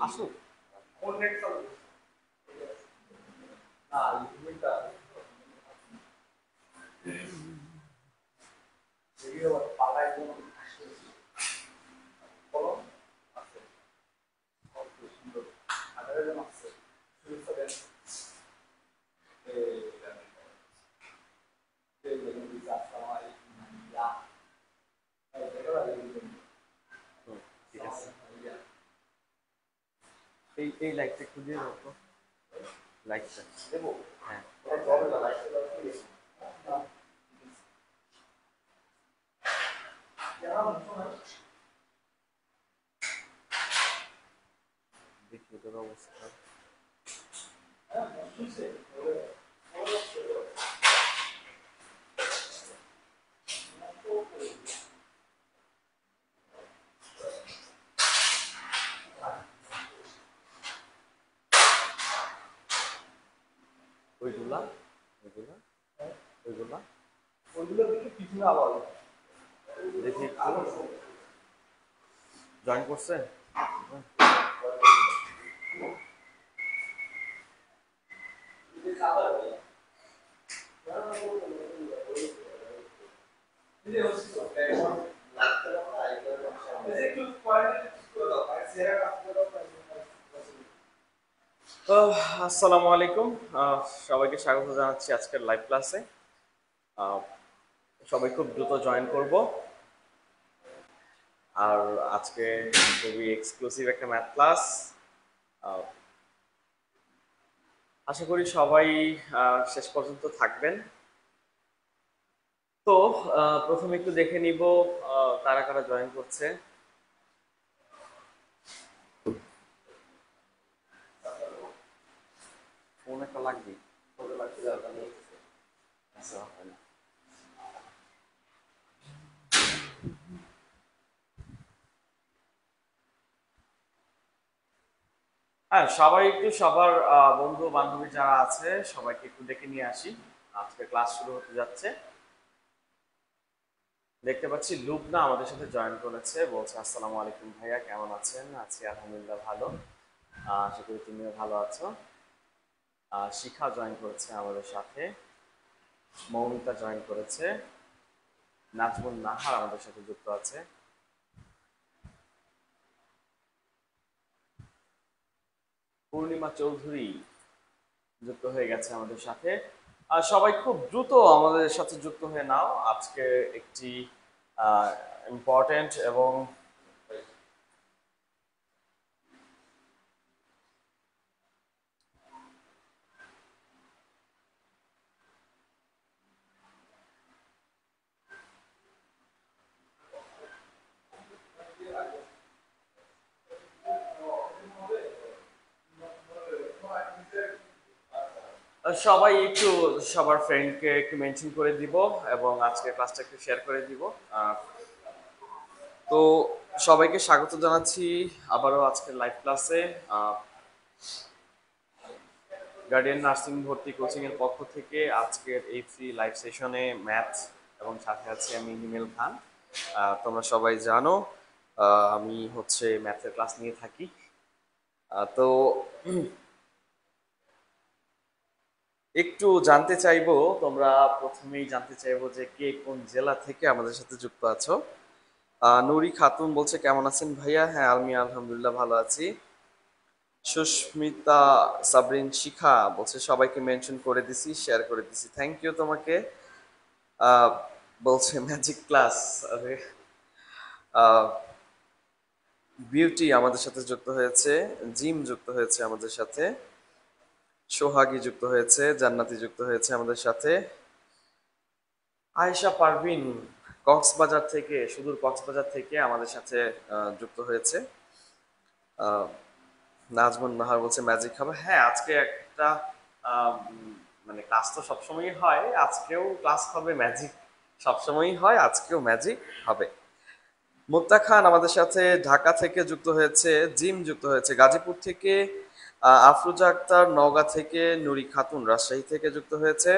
আসুক। ঠিক আছে, এই লাইটটা একটু দিয়ে দাও তো, লাইটটা দেবো। হ্যাঁ, দেখি তোর অবস্থা। ওইগুলা ওইগুলা ওইগুলা পিছনে আবার দেখি জয়েন করছে। আসসালামু আলাইকুম, সবাইকে স্বাগত জানাচ্ছি আজকের লাইভ ক্লাসে। সবাই খুব দ্রুত জয়েন করব। আর আজকে খুবই এক্সক্লুসিভ একটা ম্যাথ ক্লাস। আশা করি সবাই শেষ পর্যন্ত থাকবেন। তো প্রথমে একটু দেখে নিব কারা কারা জয়েন করছে। ফোন একটা লাগবে। আচ্ছা, হয় না। হ্যাঁ, সবাই একটু সবার বন্ধু বান্ধবী যারা আছে সবাইকে একটু ডেকে নিয়ে আসি। আজকে ক্লাস শুরু হতে যাচ্ছে। দেখতে পাচ্ছি লুবনা আমাদের সাথে জয়েন করেছে, বলছে আসসালামু আলাইকুম ভাইয়া, কেমন আছেন? আছি আলহামদুলিল্লাহ ভালো, আশা করি তুমিও ভালো আছো। শিখা জয়েন করেছে আমাদের সাথে, মৌমিতা জয়েন করেছে, নাজমুল নাহার আমাদের সাথে যুক্ত আছে, পূর্ণিমা চৌধুরী যুক্ত হয়ে গেছে আমাদের সাথে। সবাই খুব দ্রুত আমাদের সাথে যুক্ত হয়ে নাও। আজকে একটি ইম্পর্টেন্ট এবং সবাই একটু সবার ফ্রেন্ডকে একটু মেনশন করে দিব এবং আজকে ক্লাসটা একটু শেয়ার করে দিব। তো সবাইকে স্বাগত জানাচ্ছি আবারও আজকের লাইভ ক্লাসে। গার্ডিয়ান নার্সিং ভর্তি কোচিং এর পক্ষ থেকে আজকের এই ফ্রি লাইভ সেশনে ম্যাথ এবং সাথে আছি আমি হিমেল খান। তোমরা সবাই জানো আমি হচ্ছে ম্যাথের ক্লাস নিয়ে থাকি। তো একটু জানতে চাইবো, তোমরা প্রথমেই জানতে চাইবো যে কে কোন জেলা থেকে আমাদের সাথে যুক্ত আছো। নুরি খাতুন বলছে কেমন আছেন ভাইয়া? হ্যাঁ, আমি আলহামদুলিল্লাহ ভালো আছি। সুস্মিতা সাবরিন শিখা বলছে সবাইকে মেনশন করে দিছি, শেয়ার করে দিছি, থ্যাংক ইউ তোমাকে। বলছে ম্যাজিক ক্লাস। আরে বিউটি আমাদের সাথে যুক্ত হয়েছে, জিম যুক্ত হয়েছে আমাদের সাথে, সোহাগী যুক্ত হয়েছে, জান্নাতি যুক্ত হয়েছে আমাদের সাথে, আয়েশা পারভিন কক্সবাজার থেকে, সুদূর কক্সবাজার থেকে আমাদের সাথে যুক্ত হয়েছে। নাজমুন নাহার বলছে ম্যাজিক হবে। হ্যাঁ, আজকে একটা মানে ক্লাস তো সবসময়ই হয়, আজকেও ক্লাস হবে ম্যাজিক, সবসময়ই হয়, আজকেও ম্যাজিক হবে। মুক্তা খান আমাদের সাথে ঢাকা থেকে যুক্ত হয়েছে, জিম যুক্ত হয়েছে গাজীপুর থেকে, আফরোজা আক্তার নওগাঁ থেকে, নুরি খাতুন রাজশাহী থেকে যুক্ত হয়েছে,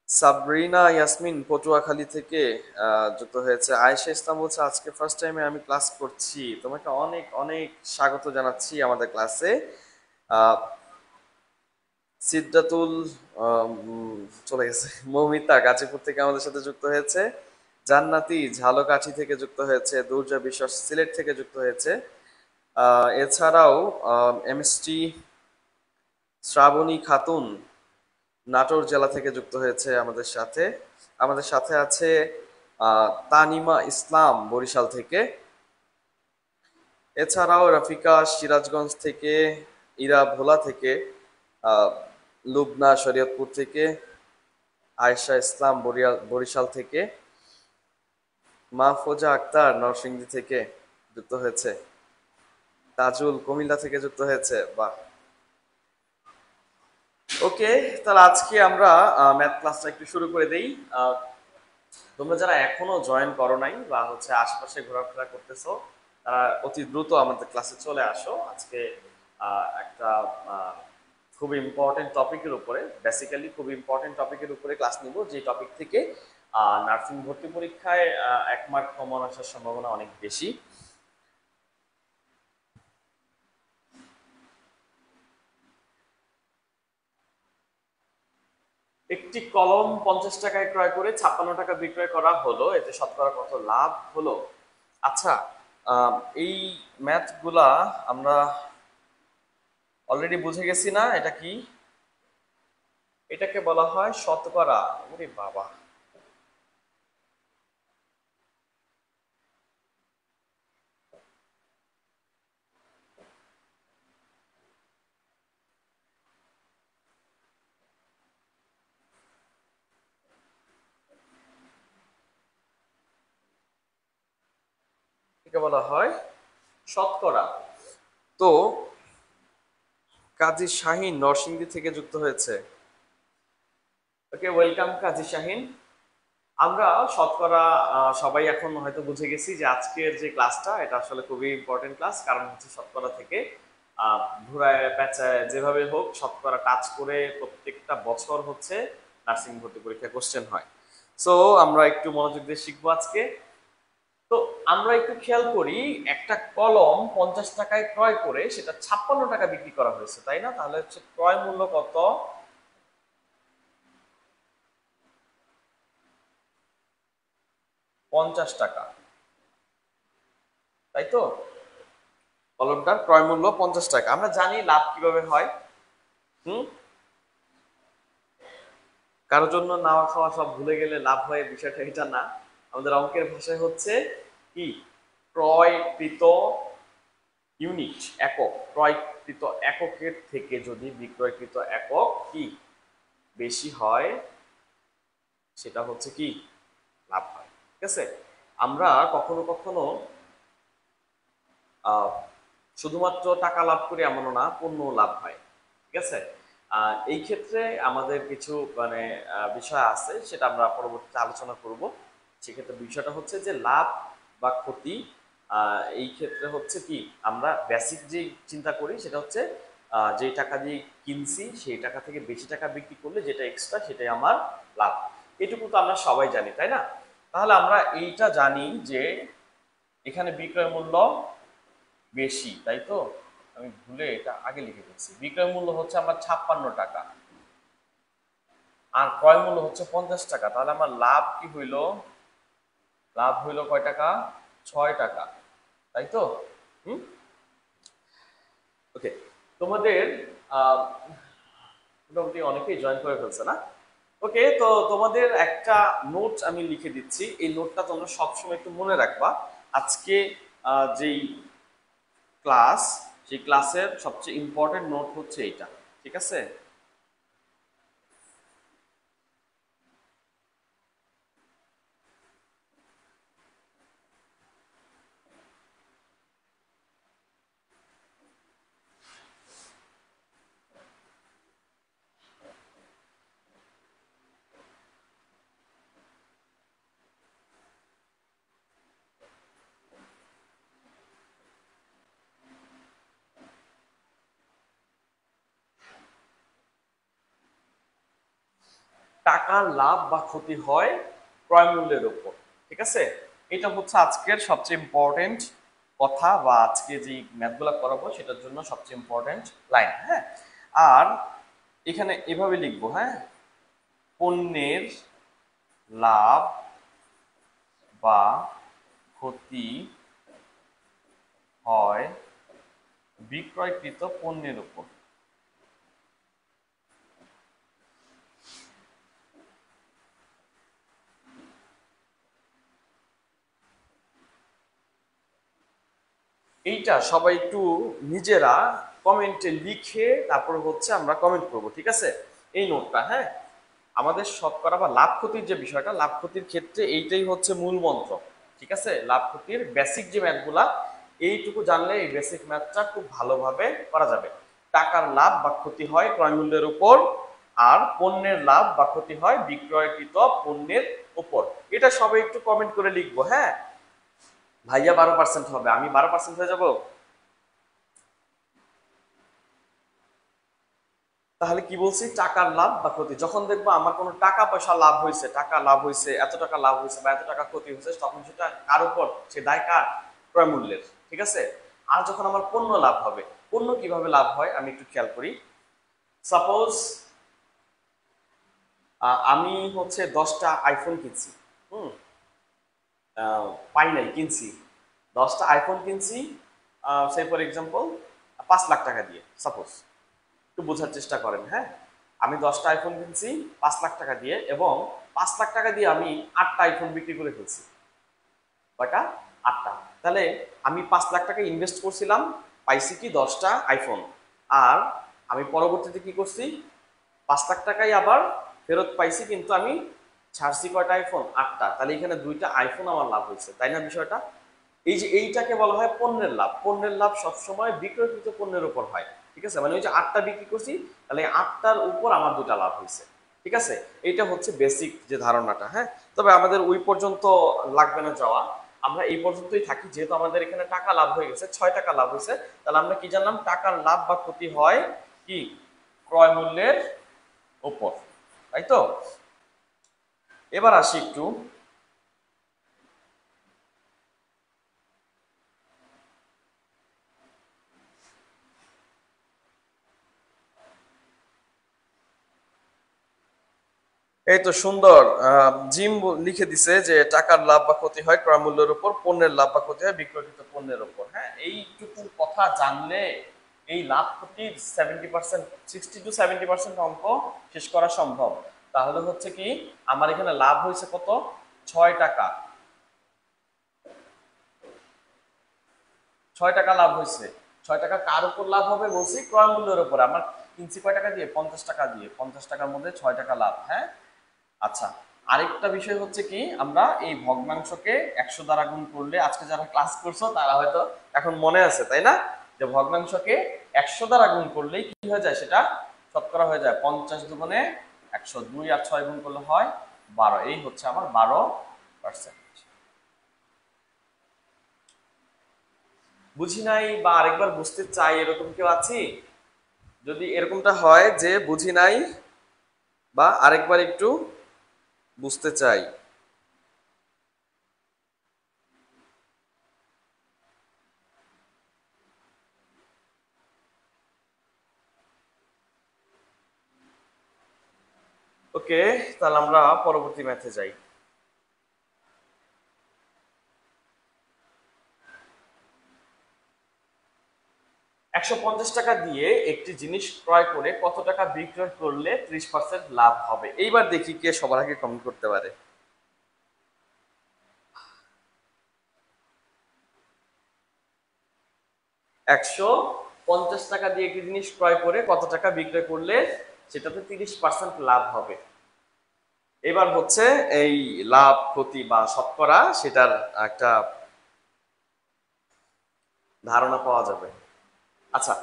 সাবরিনা ইয়াসমিন পটুয়াখালী থেকে যুক্ত হয়েছে। আয়েশা ইসলাম বলছে আজকে ফার্স্ট টাইমে আমি ক্লাস করছি, তোমাকে অনেক অনেক স্বাগত জানাচ্ছি আমাদের ক্লাসে। আহ, সিদ্ধাতুল চলে গেছে, মৌমিতা গাজীপুর থেকে আমাদের সাথে যুক্ত হয়েছে, জান্নাতি ঝালকাঠি থেকে যুক্ত হয়েছে, দুর্জা বিশ্বাস সিলেট থেকে যুক্ত হয়েছে। এছাড়াও এমএসটি শ্রাবণী খাতুন নাটোর জেলা থেকে যুক্ত হয়েছে আমাদের সাথে। আমাদের সাথে আছে তানিমা ইসলাম বরিশাল থেকে। এছাড়াও রাফিকা সিরাজগঞ্জ থেকে, ইরা ভোলা থেকে, আহ, লুবনা শরীয়তপুর থেকে, আয়েশা ইসলাম বরিশাল থেকে, মাহফুজা আক্তার নরসিংদী থেকে যুক্ত হয়েছে, তাজুল কুমিল্লা থেকে যুক্ত হয়েছে। বাহ, ওকে। তাহলে আজকে আমরা ম্যাথ ক্লাসটা একটু শুরু করে দেই। আহ, তোমরা যারা এখনো জয়েন করো নাই বা হচ্ছে আশপাশে ঘোরাফেরা করতেছো, তারা অতি দ্রুত আমাদের ক্লাসে চলে আসো। আজকে একটা খুব ইম্পর্টেন্ট টপিকের উপরে, বেসিক্যালি খুব ইম্পর্টেন্ট টপিকের উপরে ক্লাস নিব, যে টপিক থেকে নার্সিং ভর্তি পরীক্ষায় 1 মার্ক কমন আসার সম্ভাবনা অনেক বেশি। একটি কলম 50 টাকায় ক্রয় করে 56 টাকা বিক্রয় করা হলো, এতে শতকরা কত লাভ হলো? আচ্ছা, আহ, এই ম্যাথ গুলা আমরা অলরেডি বুঝে গেছি না এটা কি? এটাকে বলা হয় শতকরা। ওরে বাবা, এটাকে বলা হয় শতকরা। তো কাজী শাহিন নরসিংদী থেকে যুক্ত হয়েছে। ওকে, ওয়েলকাম কাজী শাহিন। আমরা শতকরা সবাই এখন হয়তো বুঝে গেছি যে আজকের যে ক্লাসটা এটা আসলে খুবই ইম্পর্টেন্ট ক্লাস, কারণ হচ্ছে শতকরা থেকে ঘুরায় পেঁচায় যেভাবে হোক শতকরা টাচ করে প্রত্যেকটা বছর হচ্ছে নার্সিং ভর্তি পরীক্ষায় কোশ্চেন হয়। সো আমরা একটু মনোযোগ দিয়ে শিখবো আজকে। তো আমরা একটু খেয়াল করি, একটা কলম 50 টাকায় ক্রয় করে সেটা 56 টাকা বিক্রি করা হয়েছে, তাই না? তাহলে হচ্ছে ক্রয় মূল্য কত? 50 টাকা, তাই তো? কলমটার ক্রয় মূল্য 50 টাকা। আমরা জানি লাভ কিভাবে হয়। হুম, কারোর জন্য নাওয়া খাওয়া সব ভুলে গেলে লাভ হয়, বিষয়টা এটা না। আমাদের অঙ্কের ভাষায় হচ্ছে কি, ক্রয়কৃত ইউনিট, একক, ক্রয়কৃত এককের থেকে যদি বিক্রয়কৃত একক কি বেশি হয়, সেটা হচ্ছে কি লাভ হয়। ঠিক আছে? আমরা কখনো কখনো আহ, শুধুমাত্র টাকা লাভ করি এমনও না, পণ্য লাভ হয়। ঠিক আছে? এই ক্ষেত্রে আমাদের কিছু মানে বিষয় আছে, সেটা আমরা পরবর্তীতে আলোচনা করব। সেক্ষেত্রে বিষয়টা হচ্ছে যে লাভ বা ক্ষতি, এই ক্ষেত্রে হচ্ছে কি, আমরা বেসিক যে চিন্তা করি সেটা হচ্ছে যেই টাকা দিয়ে কিনছি সেই টাকা থেকে বেশি টাকা বিক্রি করলে যেটা এক্সট্রা সেটাই আমার লাভ। এটুকু তো আমরা সবাই জানি, তাই না? তাহলে আমরা এইটা জানি যে এখানে বিক্রয় মূল্য বেশি, তাই তো? আমি ভুলে এটা আগে লিখে দিচ্ছি। বিক্রয় মূল্য হচ্ছে আমার 56 টাকা, আর ক্রয় মূল্য হচ্ছে 50 টাকা। তাহলে আমার লাভ কি হইল? লাভ হইল কয় টাকা? 6 টাকা, তাই তো? হুম, ওকে। তোমাদের আহ, মোটামুটি অনেকেই জয়েন করে ফেলছে না? ওকে, তো তোমাদের একটা নোট আমি লিখে দিচ্ছি, এই নোটটা তোমরা সবসময় একটু মনে রাখবা। আজকে যেই ক্লাস, সেই ক্লাসের সবচেয়ে ইম্পর্টেন্ট নোট হচ্ছে এইটা। ঠিক আছে? টাকার লাভ বা ক্ষতি হয় ক্রয় মূল্যের উপর। ঠিক আছে, এটা হচ্ছে আজকের সবচেয়ে ইম্পর্টেন্ট কথা, বা আজকে যে ম্যাথগুলো করাবো সেটার জন্য সবচেয়ে ইম্পর্টেন্ট লাইন। হ্যাঁ, আর এখানে এভাবে লিখবো, হ্যাঁ, পণ্যের লাভ বা ক্ষতি হয় বিক্রয়কৃত পণ্যের উপর। এইটা সবাই একটু নিজেরা কমেন্টে লিখে তারপর হচ্ছে আমরা কমেন্ট করব, ঠিক আছে, এই নোটটা। হ্যাঁ, আমাদের শতকরা বা লাভ ক্ষতির যে বিষয়টা, লাভ ক্ষতির ক্ষেত্রে এইটাই হচ্ছে মূল মন্ত্র। ঠিক আছে, লাভ ক্ষতির বেসিক যে ম্যাথগুলা, এইটুকু জানলে এই বেসিক ম্যাথটা খুব ভালোভাবে করা যাবে। টাকার লাভ বা ক্ষতি হয় ক্রয় মূল্যের উপর, আর পণ্যের লাভ বা ক্ষতি হয় বিক্রয়কৃত পণ্যের উপর। এটা সবাই একটু কমেন্ট করে লিখবো। হ্যাঁ, ভাইয়া 12% হবে, আমি 12% হয়ে যাব। তাহলে কি বলছি, টাকার লাভ বা ক্ষতি। যখন দেখবো আমার কোনো টাকা পয়সা লাভ হয়েছে, টাকা লাভ হয়েছে, এত টাকা লাভ হয়েছে বা এত টাকা ক্ষতি হয়েছে, তখন সেটা কার উপর, সে দায় কার, ক্রয় মূল্যের। ঠিক আছে, আর যখন আমার পণ্য লাভ হবে, পণ্য কিভাবে লাভ হয় আমি একটু খেয়াল করি। সাপোজ আমি হচ্ছে 10টা আইফোন কিনছি। হুম, পাই নাই, কিনছি 10টা আইফোন কিনছি, সে ফর এক্সাম্পল 5 লাখ টাকা দিয়ে, সাপোজ। একটু বোঝার চেষ্টা করেন। হ্যাঁ, আমি 10টা আইফোন কিনছি 5 লাখ টাকা দিয়ে, এবং 5 লাখ টাকা দিয়ে আমি 8টা আইফোন বিক্রি করে ফেলছি। কয়টা? 8টা। তাহলে আমি 5 লাখ টাকা ইনভেস্ট করছিলাম, পাইছি কি 10টা আইফোন। আর আমি পরবর্তীতে কি করছি, 5 লাখ টাকাই আবার ফেরত পাইছি, কিন্তু আমি ছাড়ছি কয়টা আইফোন, 8টা। তাহলে এখানে 2টা আইফোন আমার লাভ হয়েছে, তাই না বিষয়টা? এই যে এইটাকে বলা হয় পণ্যের লাভ। পণ্যের লাভ সবসময় বিক্রয়কৃত পণ্যের উপর হয়। ঠিক আছে, মানে ওই যে 8টা বিক্রি করছি, তাহলে 8টার উপর আমার 2টা লাভ হয়েছে। ঠিক আছে, এইটা হচ্ছে বেসিক যে ধারণাটা। হ্যাঁ, তবে আমাদের ওই পর্যন্ত লাগবে না যাওয়া, আমরা এই পর্যন্তই থাকি। যেহেতু আমাদের এখানে টাকা লাভ হয়ে গেছে, 6 টাকা লাভ হয়েছে, তাহলে আমরা কি জানলাম, টাকার লাভ বা ক্ষতি হয় কি, ক্রয় মূল্যের উপর, তাই তো? এবার আসি একটু, এই তো সুন্দর। জিম লিখে দিছে যে টাকার লাভ বা ক্ষতি হয় ক্রয় মূল্যের উপর, পণ্যের লাভ বা ক্ষতি হয় বিক্রয়কৃত পণ্যের উপর। হ্যাঁ, এইটুকু কথা জানলে এই লাভ ক্ষতির 70%, 60 to 70% অঙ্ক শেষ করা সম্ভব। তাহলে হচ্ছে কি, আমার এখানে লাভ হয়েছে কত, 6 টাকা। 6 টাকা লাভ হয়েছে। 6 টাকা কার উপর লাভ হবে বলছি, ক্রয় মূল্যের উপর। আমার কিনছি কয় টাকা দিয়ে, 50 টাকা দিয়ে, 50 টাকার মধ্যে 6 টাকা লাভ। হ্যাঁ, আচ্ছা, আরেকটা বিষয় হচ্ছে কি, আমরা এই ভগ্নাংশকে 100 দ্বারা গুণ করলে, আজকে যারা ক্লাস করছো তারা হয়তো এখন মনে আছে, তাই না, যে ভগ্নাংশকে 100 দ্বারা গুণ করলেই কি হয়ে যায়, সেটা শতকরা হয়ে যায়। 50 দুগুণে 100, 2 আর 6 গুণ করলে হয় 12। এই হচ্ছে আমার 12%। বুঝি নাই বা আরেকবার বুঝতে চাই, এরকম কেউ আছি? যদি এরকমটা হয় যে বুঝি নাই বা আরেকবার একটু বুঝতে চাই, ওকে, তাহলে আমরা পরবর্তী ম্যাথে যাই। 150 টাকা দিয়ে একটি জিনিস ক্রয় করে কত টাকা বিক্রয় করলে 30% লাভ হবে? এইবার দেখি কে সবার আগে কমেন্ট করতে পারে। 150 টাকা দিয়ে একটি জিনিস ক্রয় করে কত টাকা বিক্রয় করলে সেটাতে 30% লাভ হবে। এবার হচ্ছে এই লাভ ক্ষতি বা শতকরা সেটার একটা ধারণা পাওয়া যাবে। আচ্ছা,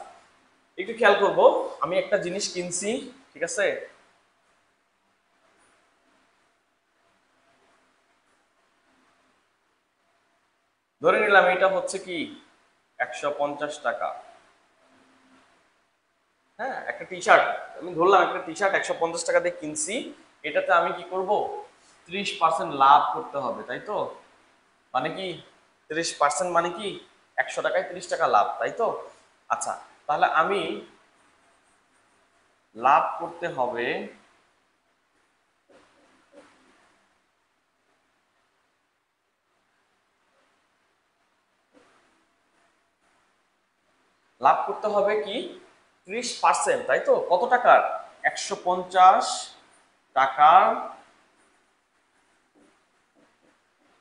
একটু খেয়াল করব, আমি একটা জিনিস কিনছি, ঠিক আছে, ধরে নিলাম এটা হচ্ছে কি 150 টাকা। হ্যাঁ, একটা টি শার্ট, আমি ধরলাম একটা টি শার্ট 150 টাকা দিয়ে কিনছি, এটাতে আমি কি করব, 30% লাভ করতে হবে, তাই তো? মানে কি 30% মানে কি 100 টাকায় 30 টাকা লাভ, তাই তো? আচ্ছা, তাহলে আমি লাভ করতে হবে, লাভ করতে হবে কি 30%, তাই তো? কত টাকার? 150 টাকার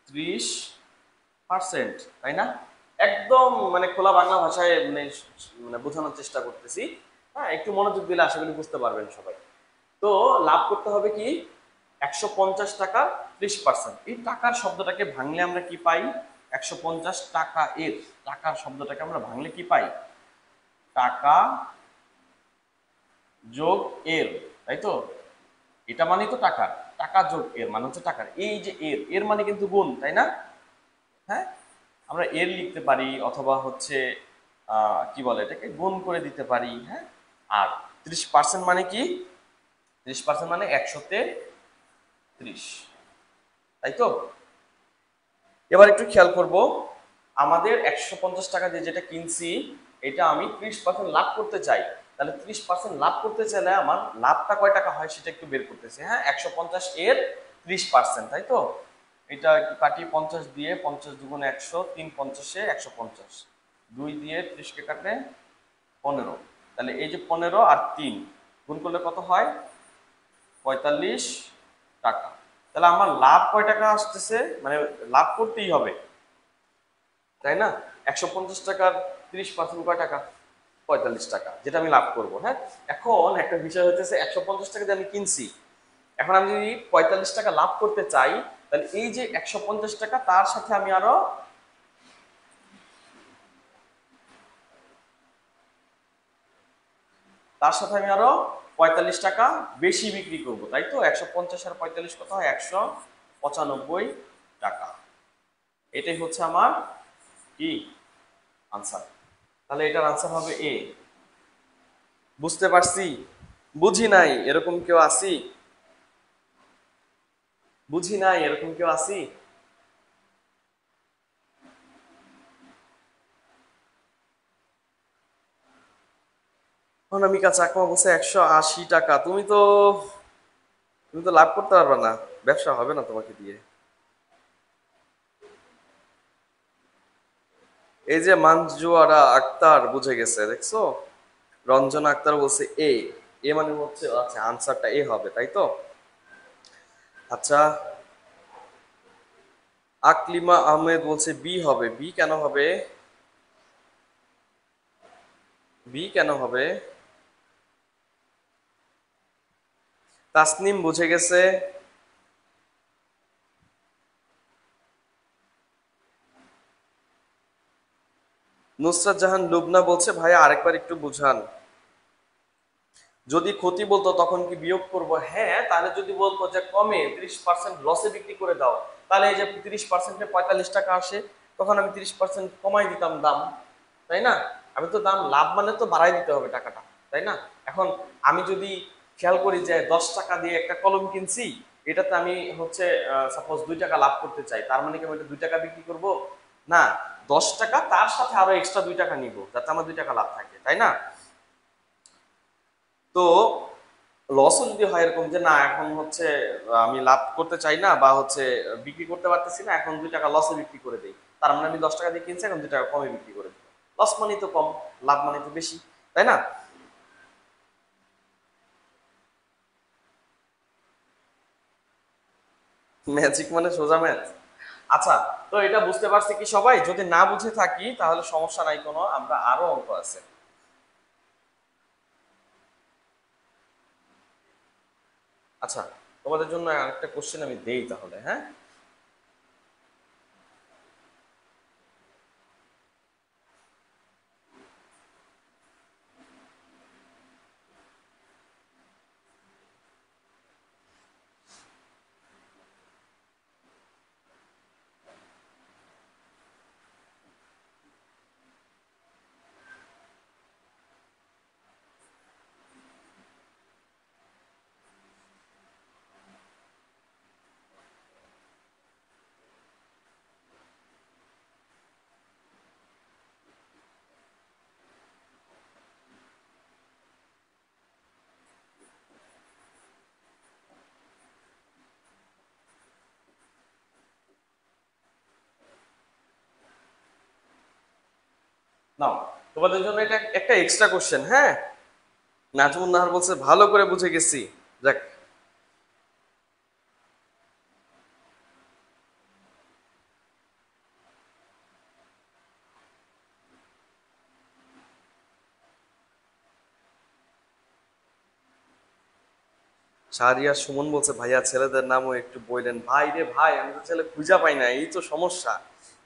30%, তাই না? একদম মানে খোলা বাংলা ভাষায় মানে বোঝানোর চেষ্টা করতেছি। হ্যাঁ, একটু মনোযোগ দিলে আশা করি বুঝতে পারবেন সবাই। তো লাভ করতে হবে কি 150 টাকা 30%। এই টাকার শব্দটাকে ভাঙলে আমরা কি পাই? 150 টাকা এর টাকার শব্দটাকে আমরা ভাঙলে কি পাই? টাকা যোগ এর, তাই তো? এটা মানে তো টাকা, টাকা যোগ এর মানে হচ্ছে টাকার, এই যে এর এর মানে কিন্তু গুণ, তাই না? হ্যাঁ, আমরা এর লিখতে পারি অথবা হচ্ছে কি বলে এটাকে গুণ করে দিতে পারি। হ্যাঁ, আর 30% মানে কি? 30% মানে 100-তে 30, তাই তো? এবার একটু খেয়াল করব, আমাদের 150 টাকা দিয়ে যেটা কিনছি, এটা আমি 30% লাভ করতে চাই। তাহলে 30% লাভ করতে চাইলে আমার লাভটা কয় টাকা হয় সেটা একটু বের করতেছি। হ্যাঁ, 150 এর 30%, তাই তো? এটা একটু কাটি, 50 দিয়ে, 50 দুগুণে 100, 3×50 150, 2 দিয়ে 30কে কাটলে 15, তাহলে এই যে 15 আর 3 গুণ করলে কত হয়? 45 টাকা। তাহলে আমার লাভ কয় টাকা আসতেছে, মানে লাভ করতেই হবে, তাই না? 150 টাকার 30% কয় টাকা? 45 টাকা, যেটা আমি লাভ করব। হ্যাঁ, এখন একটা বিষয় হচ্ছে 150 টাকা দিয়ে আমি কিনছি, এখন আমি যদি 45 টাকা লাভ করতে চাই, তাহলে এই যে 150 টাকা তার সাথে আমি আরো তার সাথে আমি আরো 45 টাকা বেশি বিক্রি করব, তাই তো? 150 আর 45 কত হয়? 195 টাকা। এটাই হচ্ছে আমার কি আনসার। তাহলে এটার আনসার হবে এ। বুঝতে পারছি? বুঝি নাই এরকম কেউ আসি? বুঝি নাই এরকম কেউ আসি? অনামিকা চাকমা বলছে 180 টাকা। তুমি তো লাভ করতে পারবে না, ব্যবসা হবে না তোমাকে দিয়ে। এই যে মানজুয়ারা আক্তার বুঝে গেছে, দেখছো? রঞ্জনা আক্তার বলছে এ। এ মানে হচ্ছে, আচ্ছা আনসারটা এ হবে, তাই তো? আচ্ছা, আকলিমা আহমেদ বলছে বি হবে। বি কেন হবে? বি কেন হবে? তাসনিম বুঝে গেছে। নুসরাত জাহান লুবনা বলছে ভাইয়া আরেকবার একটু বুঝান। যদি ক্ষতি বলতো তখন কি বিয়োগ করব? হ্যাঁ, তাহলে যদি বলতো যে কমে 30% লসে বিক্রি করে দাও, তাহলে এই যে 30%-এ 45 টাকা আসে, তখন আমি 30% কমাই দিতাম দাম, তাই না? আমি তো দাম লাভ মানে তো বাড়াই দিতে হবে টাকাটা, তাই না? এখন আমি যদি খেয়াল করি যে 10 টাকা দিয়ে একটা কলম কিনছি, এটাতে আমি হচ্ছে সাপোজ 2 টাকা লাভ করতে চাই, তার মানে কি আমি এটা 2 টাকা বিক্রি করব? না, 10 টাকা তার সাথে আরো এক্সট্রা 2 টাকা নিব, যাতে আমার 2 টাকা লাভ থাকে, তাই না? তো লসও যদি হয় এরকম যে না এখন হচ্ছে আমি লাভ করতে চাই না বা হচ্ছে বিক্রি করতে পারতেছি না, এখন 2 টাকা লসে বিক্রি করে দিই, তার মানে আমি 10 টাকা দিয়ে কিনছি, এখন 2 টাকা কমে বিক্রি করে দিই। লস মানে তো কম, লাভ মানে তো বেশি, তাই না? ম্যাজিক মানে সোজা ম্যাথ। আচ্ছা, তো এটা বুঝতে পারছি কি সবাই? যদি না বুঝে থাকি তাহলে সমস্যা নাই কোনো, আমরা আরো অঙ্ক আছে। আচ্ছা, তোমাদের জন্য আরেকটা কোশ্চেন আমি দেই তাহলে। হ্যাঁ, নাও, তোমাদের জন্য এটা একটা এক্সট্রা কোশ্চেন, হ্যাঁ। নাজমুন নাহার বলছে ভালো করে বুঝে গেছি। যাক, শাহরিয়ার সুমন বলছে ভাইয়া ছেলেদের নামও একটু বললেন। ভাই রে ভাই, আমি তো ছেলে খুঁজা পাই না, এই তো সমস্যা।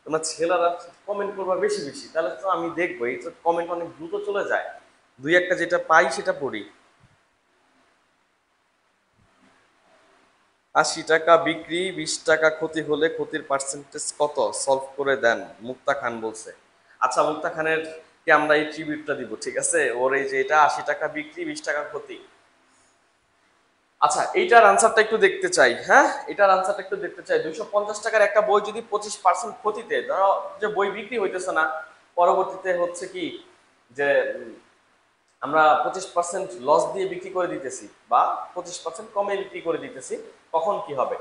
তোমরা ছেলেরা কমেন্ট করবা বেশি বেশি, তাহলে তো আমি দেখবো। এই তো কমেন্ট অনেক দ্রুত চলে যায়, দুই একটা যেটা পাই সেটা পড়ি। 80 টাকা বিক্রি, 20 টাকা ক্ষতি হলে ক্ষতির পার্সেন্টেজ কত, সলভ করে দেন। মুক্তা খান বলছে। আচ্ছা, মুক্তা খানের কে আমরা এই ট্রিবিউটটা দিব, ঠিক আছে। ওর এই যে এটা 80 টাকা বিক্রি, 20 টাকা ক্ষতি। আচ্ছা, এইটার আনসারটা একটু দেখতে চাই। হ্যাঁ, এটার আনসারটা একটু দেখতে চাই। 250 টাকার একটা বই যদি 25% ক্ষতিতে, ধরো যে বই বিক্রি হইতেছে না, পরবর্তীতে হচ্ছে কি যে আমরা 25% লস দিয়ে বিক্রি করে দিতেছি বা 25% কমে বিক্রি করে দিতেছি, তখন কি হবে?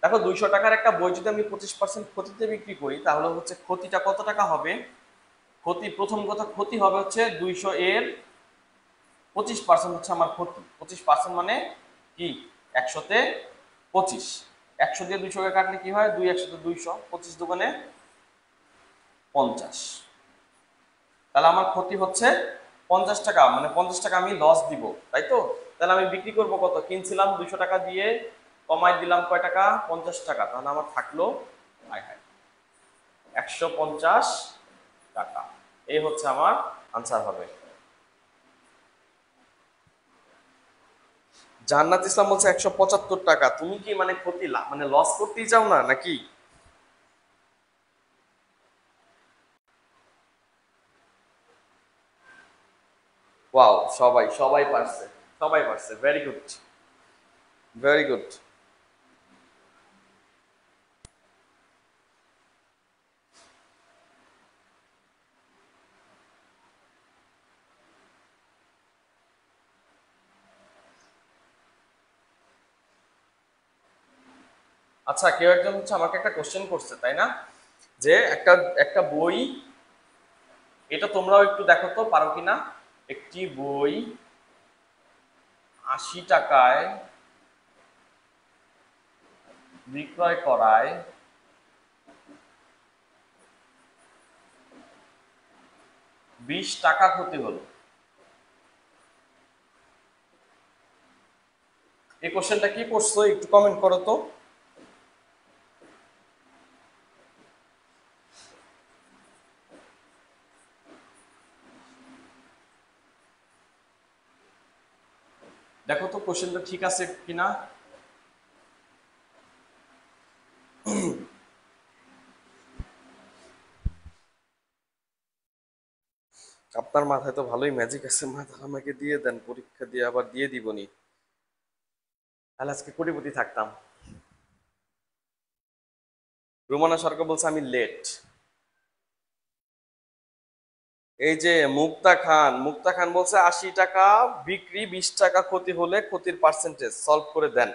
দেখো, 200 টাকার একটা বই যদি আমি 25% ক্ষতিতে বিক্রি করি, তাহলে হচ্ছে ক্ষতিটা কত টাকা হবে? ক্ষতি, প্রথম কথা, ক্ষতি হবে হচ্ছে 200 এর 25% হচ্ছে আমার ক্ষতি। 25% মানে কি? 100-তে 25। 100 দিয়ে 200-কে কাটলে কি হয়? 2 100-তে 200, 25 দোকানে 50। তাহলে আমার ক্ষতি হচ্ছে 50 টাকা, মানে 50 টাকা আমি লস দিব, তাই তো? তাহলে আমি বিক্রি করব কত? কিনছিলাম 200 টাকা দিয়ে, কমাই দিলাম কয় টাকা? 50 টাকা। তাহলে আমার থাকলো, হাই হাই, 150 টাকা। এই হচ্ছে আমার আনসার হবে। জান্নাত ইসলাম বলছে 175 টাকা। তুমি কি মানে ক্ষতি মানে লস করতেই চাও না নাকি? ওয়াও, সবাই সবাই পারছে, সবাই পারছে, ভেরি গুড, ভেরি গুড। আচ্ছা, কেউ একজন হচ্ছে আমাকে একটা কোশ্চেন করছে, তাই না, যে একটা একটা বই, এটা তোমরাও একটু দেখো তো পারো কিনা। একটি বই 80 টাকায় বিক্রয় করায় 20 টাকা ক্ষতি হলো। এই কোশ্চেনটা কি পড়ছো একটু কমেন্ট করো তো। দেখো তো কোশ্চেনটা ঠিক আছে কিনা। আপনার মাথায় তো ভালোই ম্যাজিক আছে, মাথা আমাকে দিয়ে দেন, পরীক্ষা দিয়ে আবার দিয়ে দিবনি, তাহলে আজকে কোটিপতি থাকতাম। রোমানা সরকার বলছে আমি লেট। এই যে মুক্তা খান বলছে 80 টাকা বিক্রি, 20 টাকা ক্ষতি হলে ক্ষতির পার্সেন্টেজ সলভ করে দেন।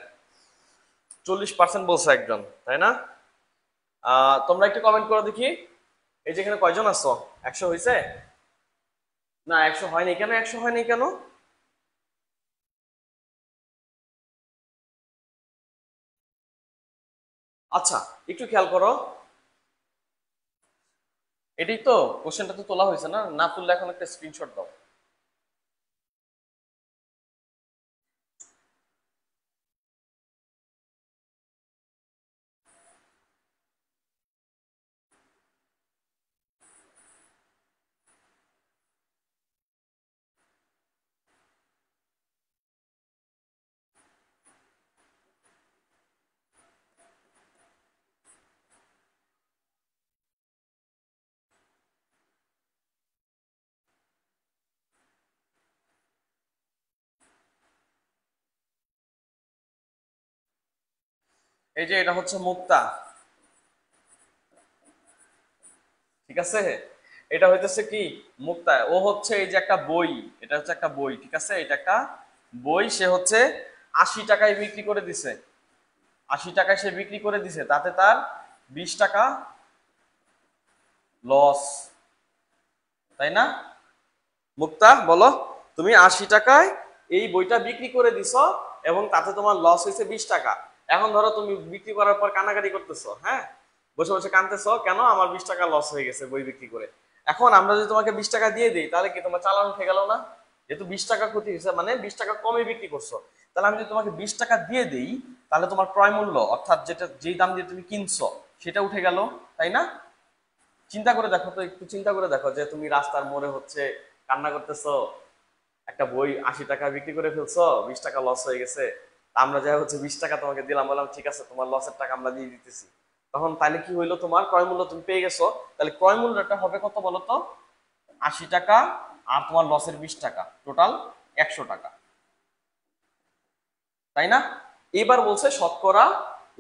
40% বলছে একজন, তাই না? তোমরা একটু কমেন্ট করো দেখি। এই যে এখানে কয়জন আছো? 100 হয়েছে? না, 100 হয়নি কেন? 100 হয়নি কেন? আচ্ছা, একটু খেয়াল করো। এটাই তো, কোশ্চেনটা তো তোলা হয়েছে না? না তুললে এখন একটা স্ক্রিনশট দাও। এই যে এটা হচ্ছে মুক্তা, ঠিক আছে। এটা হইতেছে কি, মুক্তা। ও হচ্ছে এই যে একটা বই, এটা হচ্ছে একটা বই, ঠিক আছে। এটা একটা বই, সে হচ্ছে 80 টাকায় বিক্রি করে দিছে। 80 টাকায় সে বিক্রি করে দিছে, তাতে তার 20 টাকা লস। তাই না? মুক্তা বলো, তুমি 80 টাকায় এই বইটা বিক্রি করে দিছো এবং তাতে তোমার লস হয়েছে 20 টাকা। এখন ধরো তুমি বিক্রি করার পর কান্নাকাটি করতেছো, হ্যাঁ, বসে বসে কাঁদতেছো, কেন আমার 20 টাকা লস হয়ে গেছে বই বিক্রি করে। এখন আমরা যদি তোমাকে 20 টাকা দিয়ে দিই, তাহলে কি তোমার চালান উঠে গেল না? যেহেতু 20 টাকা ক্ষতি হয়েছে, মানে 20 টাকা কমে বিক্রি করছো, তাহলে আমি যদি তোমাকে 20 টাকা দিয়ে দিই, তাহলে তোমার ক্রয় মূল্য অর্থাৎ যেটা যেই দাম দিয়ে তুমি কিনছো সেটা উঠে গেল, তাই না? চিন্তা করে দেখো তো, একটু চিন্তা করে দেখো যে তুমি রাস্তার মোড়ে হচ্ছে কান্না করতেছো, একটা বই 80 টাকা বিক্রি করে ফেলছো, 20 টাকা লস হয়ে গেছে। তা আমরা যা হচ্ছে 20 টাকা তোমাকে দিলাম, বললাম ঠিক আছে তোমার লসের টাকা আমরা দিয়ে দিতেছি। তখন তাহলে কি হইলো, তোমার ক্রয় মূল্য তুমি পেয়ে গেছো, তাহলে ক্রয় মূল্যটা হবে কত বলো তো? 80 টাকা, আর তোমার লসের 20 টাকা, টোটাল 100 টাকা, তাই না? এবার বলছে শতকরা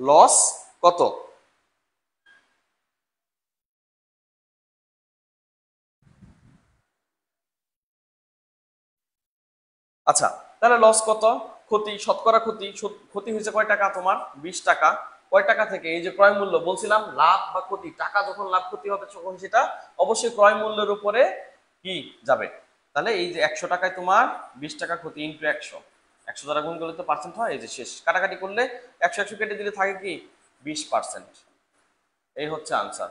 লস কত। আচ্ছা, তাহলে লস কত? ক্ষতি, শতকরা ক্ষতি, ক্ষতি হয়েছে কয় টাকা তোমার? 20 টাকা। কয় টাকা থেকে? এই যে ক্রয় মূল্য বলছিলাম, লাভ বা ক্ষতি, টাকা যখন লাভ ক্ষতি হবে তখন সেটা অবশ্যই ক্রয় মূল্যের উপরে কি যাবে। তাহলে এই যে 100 টাকায় তোমার 20 টাকা ক্ষতি ইন্টু 100, 100 দ্বারা গুণ করলে তো পার্সেন্ট হয়, এই যে শেষ কাটাকাটি করলে 100 100 কেটে দিলে থাকে কি 20%। এই হচ্ছে আনসার।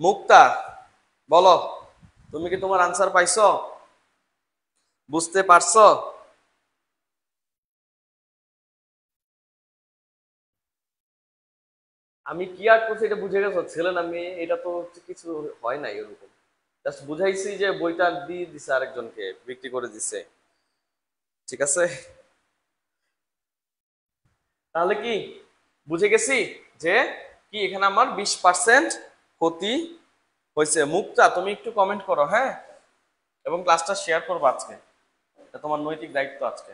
মুক্তা বলো, তুমি কি তোমার আনসার পাইছো? বুঝতে পারছো? আমি কি আর করছি এটা বুঝে গেছো, ছেলে না মেয়ে এটা তো হচ্ছে কিছু হয় নাই এরকম, জাস্ট বুঝাইছি যে বইটা দিয়ে দিছে আরেকজনকে, বিক্রি করে দিছে, ঠিক আছে? তাহলে কি বুঝে গেছি যে কি এখানে আমার 20% ক্ষতি হয়েছে। মুক্তা তুমি একটু কমেন্ট করো, হ্যাঁ, এবং ক্লাসটা শেয়ার করবো আজকে, এটা তোমার নৈতিক দায়িত্ব আজকে।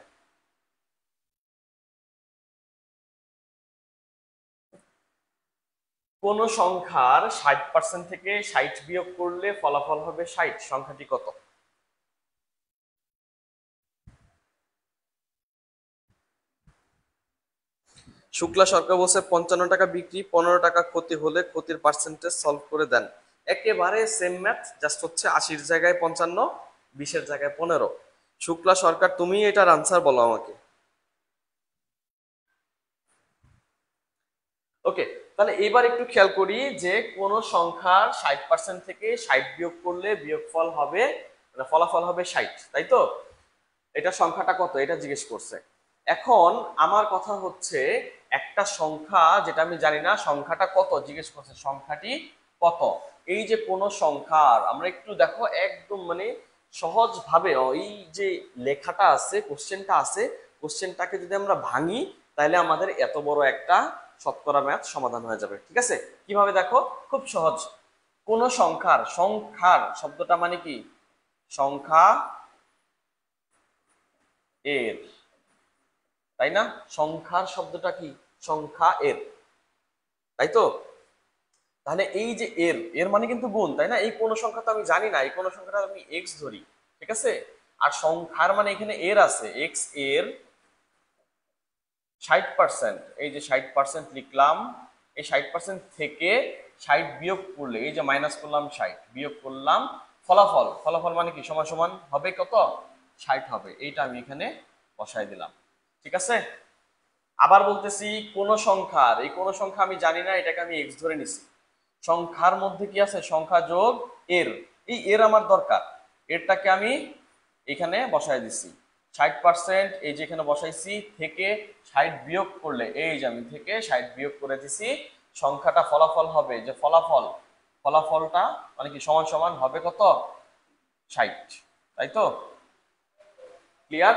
কোন সংখ্যার 60% থেকে 60 বিয়োগ করলে ফলাফল হবে 60, সংখ্যাটি কত? শুক্লা সরকার বলছে 55 টাকা বিক্রি, 15 টাকা ক্ষতি হলে ক্ষতির পার্সেন্টেজ সলভ করে দেন। একেবারে সেম ম্যাথ, জাস্ট হচ্ছে 80-র জায়গায় 55, 20-এর জায়গায় 15। শুক্লা সরকার তুমি এটার আনসার বলো আমাকে। ওকে, তাহলে এবার একটু খেয়াল করি যে কোন সংখ্যার 60% থেকে 60 বিয়োগ করলে বিয়োগফল হবে, মানে ফলাফল হবে 60, তাই তো? এটা সংখ্যাটা কত এটা জিজ্ঞেস করছে। এখন আমার কথা হচ্ছে, একটা সংখ্যা যেটা আমি জানি না সংখ্যাটা কত জিজ্ঞেস করছে, সংখ্যাটি কত। এই যে কোন সংখ্যার, আমরা একটু দেখো একদম মানে সহজ ভাবে এই যে লেখাটা আছে, কোশ্চেনটা আছে, কোশ্চেনটাকে যদি আমরা ভাঙি তাহলে আমাদের এত বড় একটা শতকরা ম্যাথ সমাধান হয়ে যাবে, ঠিক আছে? কিভাবে দেখো, খুব সহজ। কোন সংখ্যার, সংখ্যার শব্দটা মানে কি সংখ্যা এর, তাই না? সংখ্যার শব্দটা কি সংখ্যা এর, তাই তো? তাহলে এই যে এর, এর মানে কিন্তু গুণ, তাই না? এই কোন সংখ্যা তো আমি জানি না, এই কোন সংখ্যাটা আমি এক্স ধরি, ঠিক আছে? আর সংখ্যার মানে এখানে এর আছে, এক্স এর 60%, এই যে 60% লিখলাম, এই 60% থেকে 60 বিয়োগ করলে, এই যে মাইনাস করলাম 60 বিয়োগ করলাম, ফলাফল, ফলাফল মানে কি সমান সমান হবে কত? 60 হবে। এইটা আমি এখানে বসাই দিলাম, ঠিক আছে? আবার বলতেছি, কোন সংখ্যার, এই কোন সংখ্যা আমি জানি না, এটাকে আমি এক্স ধরে নিছি। সংখ্যার মধ্যে কি আছে? সংখ্যা যোগ এর, এই এর আমার দরকার, এরটাকে আমি এখানে বসাই দিছি। 60% এই যে এখানে বসাইছি, থেকে 60 বিয়োগ করলে, এই যে আমি থেকে 60 বিয়োগ করে দিছি, সংখ্যাটা ফলাফল হবে, যে ফলাফল, ফলাফলটা মানে কি সমান সমান হবে কত? 60, তাই তো? ক্লিয়ার?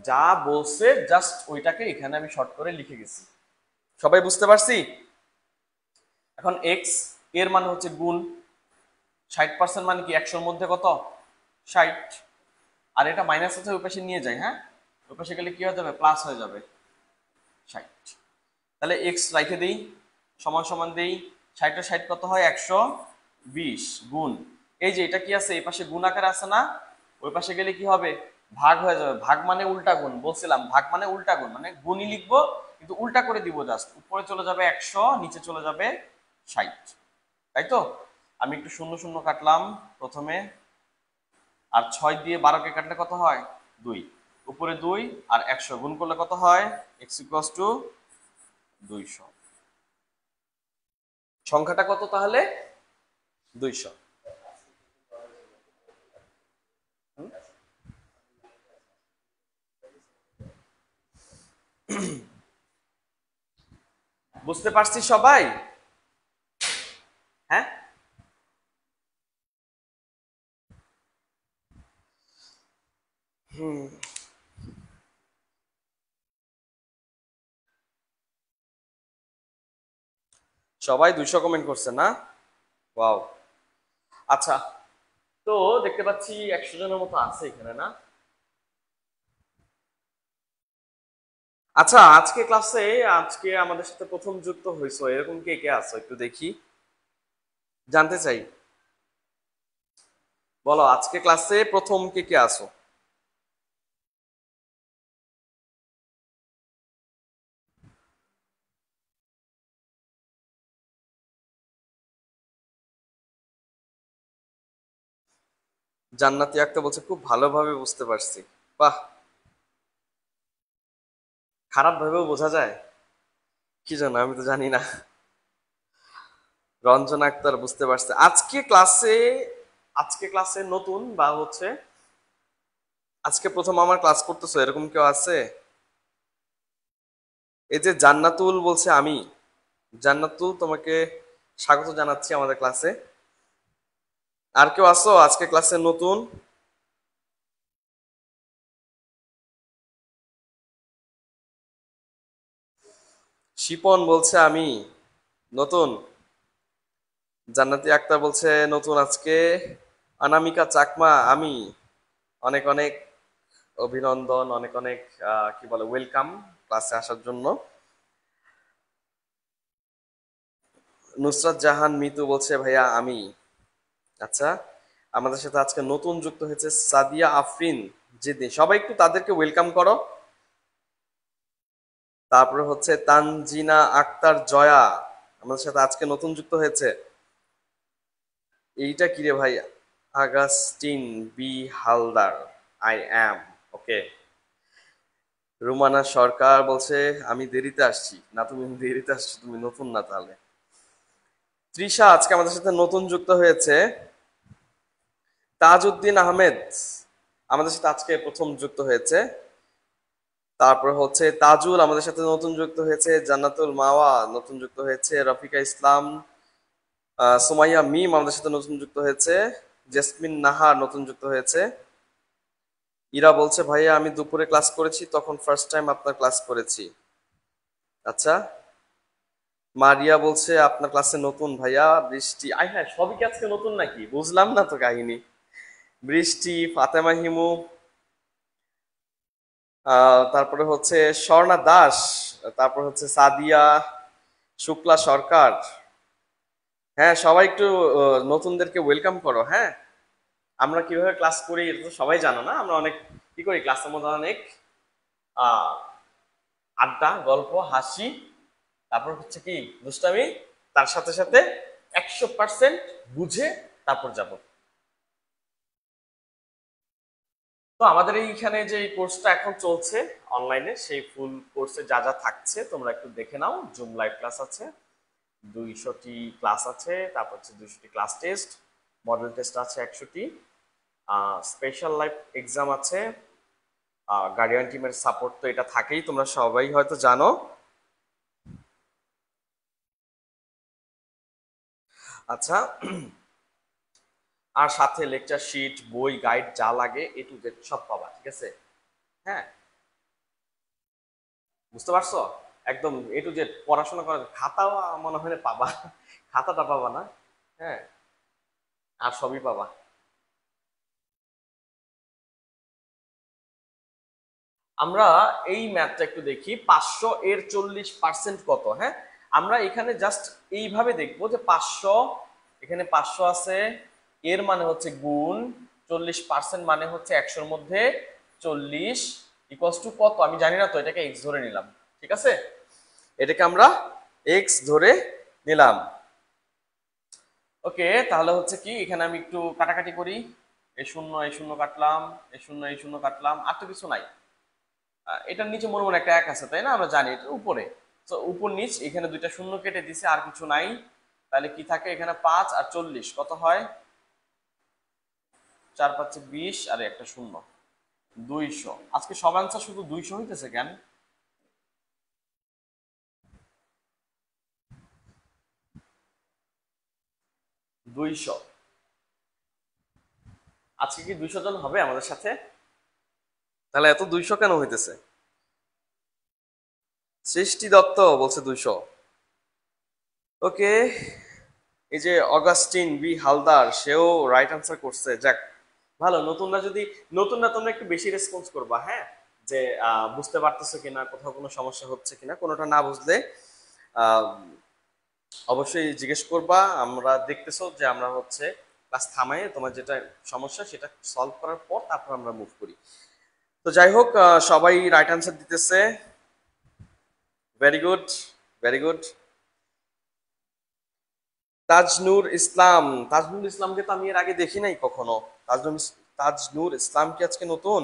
যা বলছে জাস্ট ওইটাকে এখানে আমি শর্ট করে লিখে গেছি। সবাই বুঝতে পারছি? এখন এক্স এর মানে হচ্ছে গুণ, 60% মানে কি 100-র মধ্যে কত? 60। আর এটা মাইনাস আছে ওই পাশে নিয়ে যায়, হ্যাঁ, ওই পাশে গেলে কি হয়ে যাবে? প্লাস হয়ে যাবে 60। তাহলে এক্স রাইখে দিই, সমান সমান দিই, 60 আর 60 কত হয়? 120 গুণ, এই যে এটা কি আছে এই পাশে গুণ আকারে আছে না, ওই পাশে গেলে কি হবে? ভাগ হয়ে যাবে। ভাগ মানে উল্টা গুণ, বলছিলাম ভাগ মানে উল্টা গুণ, মানে গুণই লিখবো কিন্তু উল্টা করে দিব, জাস্ট উপরে চলে যাবে 100, নিচে চলে যাবে 60, তাই তো? আমি একটু শূন্য শূন্য কাটলাম প্রথমে, আর 6 দিয়ে 12কে কাটলে কত হয়? 2। উপরে 2 আর 100 গুণ করলে কত হয়? x = 200। সংখ্যাটা কত তাহলে? 200। বুঝতে পারছি সবাই? হ্যাঁ, সবাই 200 কমেন্ট করছে না? ওয়াও। আচ্ছা, তো দেখতে পাচ্ছি 100 জনের মতো আছে এখানে, না? আচ্ছা, আজকে আমাদের সাথে প্রথম যুক্ত হয়েছো, এরকম কে কে আছো একটু দেখি, জানতে চাই। বলো, আজকে ক্লাসে প্রথম কে কে আছো? জান্নাতি আক্তার বলছে খুব ভালোভাবে বুঝতে পারছি। বাহ, খারাপ ভাবেও বোঝা যায়? কি জানো, আমি তো জানি না। রঞ্জনা আক্তার বুঝতে পারছে। আজকে ক্লাসে নতুন বা হচ্ছে আজকে প্রথম আমার ক্লাস করতেছো, এরকম কেউ আছে? এই যে জান্নাতুল বলছে আমি। জান্নাতুল, তোমাকে স্বাগত জানাচ্ছি আমাদের ক্লাসে। আর কেউ আছো আজকে ক্লাসে নতুন? শিপন বলছে আমি নতুন। জান্নাতি আক্তার বলছে নতুন আজকে। অনামিকা চাকমা আমি। অনেক অনেক অভিনন্দন, অনেক অনেক কি বলে, ওয়েলকাম ক্লাসে আসার জন্য। নুসরাত জাহান মিতু বলছে ভাইয়া আমি। আচ্ছা, আমাদের সাথে আজকে নতুন যুক্ত হয়েছে সাদিয়া আফরিন জিদি, সবাই একটু তাদেরকে ওয়েলকাম করো। তারপরে হচ্ছে তানজিনা আক্তার জয়া, আমাদের সাথে আজকে নতুন যুক্ত হয়েছে। এইটা কি রে ভাই? Augustine B Haldar, I am ওকে। রুমানা সরকার বলছে আমি দেরিতে আসছি। না, তুমি দেরিতে আসছো, তুমি নতুন না তাহলে। তৃষা আজকে আমাদের সাথে নতুন যুক্ত হয়েছে। তাজউদ্দিন আহমেদ আমাদের সাথে আজকে প্রথম যুক্ত হয়েছে। তারপর হচ্ছে তাজুল আমাদের সাথে নতুন যুক্ত হয়েছে। জান্নাতুল মাওয়া নতুন যুক্ত হয়েছে। রফিকা ইসলাম, সুমাইয়া মিম আমাদের সাথে নতুন যুক্ত হয়েছে। জেসমিন নাহার নতুন যুক্ত হয়েছে। ইরা বলছে ভাইয়া আমি দুপুরে ক্লাস করেছি, তখন ফার্স্ট টাইম আপনার ক্লাস করেছি। আচ্ছা। মারিয়া বলছে আপনার ক্লাসে নতুন ভাইয়া। বৃষ্টি, আই হ্যাঁ, সবই কি আজকে নতুন নাকি? বুঝলাম না তো কাহিনী। বৃষ্টি, ফাতেমা হিমু, তারপরে হচ্ছে স্বর্ণা দাস, তারপর হচ্ছে সাদিয়া শুক্লা সরকার। হ্যাঁ, সবাই একটু নতুনদেরকে ওয়েলকাম করো। হ্যাঁ, আমরা কিভাবে ক্লাস করি এটা তো সবাই জানো না। আমরা অনেক কি করি ক্লাসের মধ্যে, অনেক আহ আড্ডা, গল্প, হাসি, তারপর হচ্ছে কি দুষ্টামি, তার সাথে সাথে 100% বুঝে তারপর যাব। তো আমাদের এইখানে যে এই কোর্সটা এখন চলছে অনলাইনে, সেই ফুল কোর্সে যা যা থাকছে তোমরা একটু দেখে নাও। জুম লাইভ ক্লাস আছে, 200টি ক্লাস আছে, তারপর হচ্ছে 200টি ক্লাস টেস্ট, মডেল টেস্ট আছে 100টি, স্পেশাল লাইভ এক্সাম আছে, গার্ডিয়ান টিমের সাপোর্ট তো এটা থাকেই, তোমরা সবাই হয়তো জানো। আচ্ছা, আর সাথে লেকচার শিট, বই, গাইড যা লাগে এ টু জেড সব পাবা, ঠিক আছে? হ্যাঁ, বুঝতে পারছো? একদম এ টু জেড পড়াশোনা করার খাতাও মনে হয় না পাবা। খাতাটা পাবা না। হ্যাঁ, আর সবই পাবা। আমরা এই ম্যাথটা একটু দেখি। 500 এর 40% কত? হ্যাঁ, আমরা এখানে জাস্ট এইভাবে দেখবো যে 500, এখানে 500 আছে, এর মানে হচ্ছে গুণ, 40% মানে হচ্ছে 100-র মধ্যে 40 ইকুয়ালস টু কত আমি জানি না, তো এটাকে এক্স ধরে নিলাম। ঠিক আছে, এটাকে আমরা এক্স ধরে নিলাম। ওকে, তাহলে হচ্ছে কি এখানে আমি একটু কাটাকাটি করি। এই শূন্য কাটলাম, এই শূন্য কাটলাম, আর তো কিছু নাই। এটার নিচে মনে মনে একটা এক আছে, তাই না? আমরা জানি এটা উপরে। তো উপর নিচ এখানে দুইটা শূন্য কেটে দিছে, আর কিছু নাই। তাহলে কি থাকে এখানে? 5 আর 40 কত হয়? 4 5 20 আর একটা শূন্য, 200। আজকে সব অ্যান্সার শুধু 200 হইতেছে কেন? 200। আজকে কি 200 জন হবে আমাদের সাথে? তাহলে এত 200 কেন হইতেছে? সৃষ্টি দত্ত বলছে 200। ওকে, এই যে অগাস্টিন বি হালদার, সেও রাইট আনসার করছে। যাক, ভালো। নতুনরা তোমরা একটু বেশি রেসপন্স করবা, হ্যাঁ? যে বুঝতে পারতেছো কিনা, কোথাও কোনো সমস্যা হচ্ছে কিনা। কোনোটা না বুঝলে আহ, অবশ্যই জিজ্ঞেস করবা। আমরা দেখতেছো যে আমরা হচ্ছে ক্লাস থামাই, তোমার যেটা সমস্যা সেটা সলভ করার পর তারপর আমরা মুভ করি। তো যাই হোক, সবাই রাইট আনসার দিতেছে। Very good, very good. Tajnur Islam, Tajnur ইসলামকে তো আমি এর আগে দেখি নাই কখনো। তাজনুর ইসলাম কি আজকে নতুন?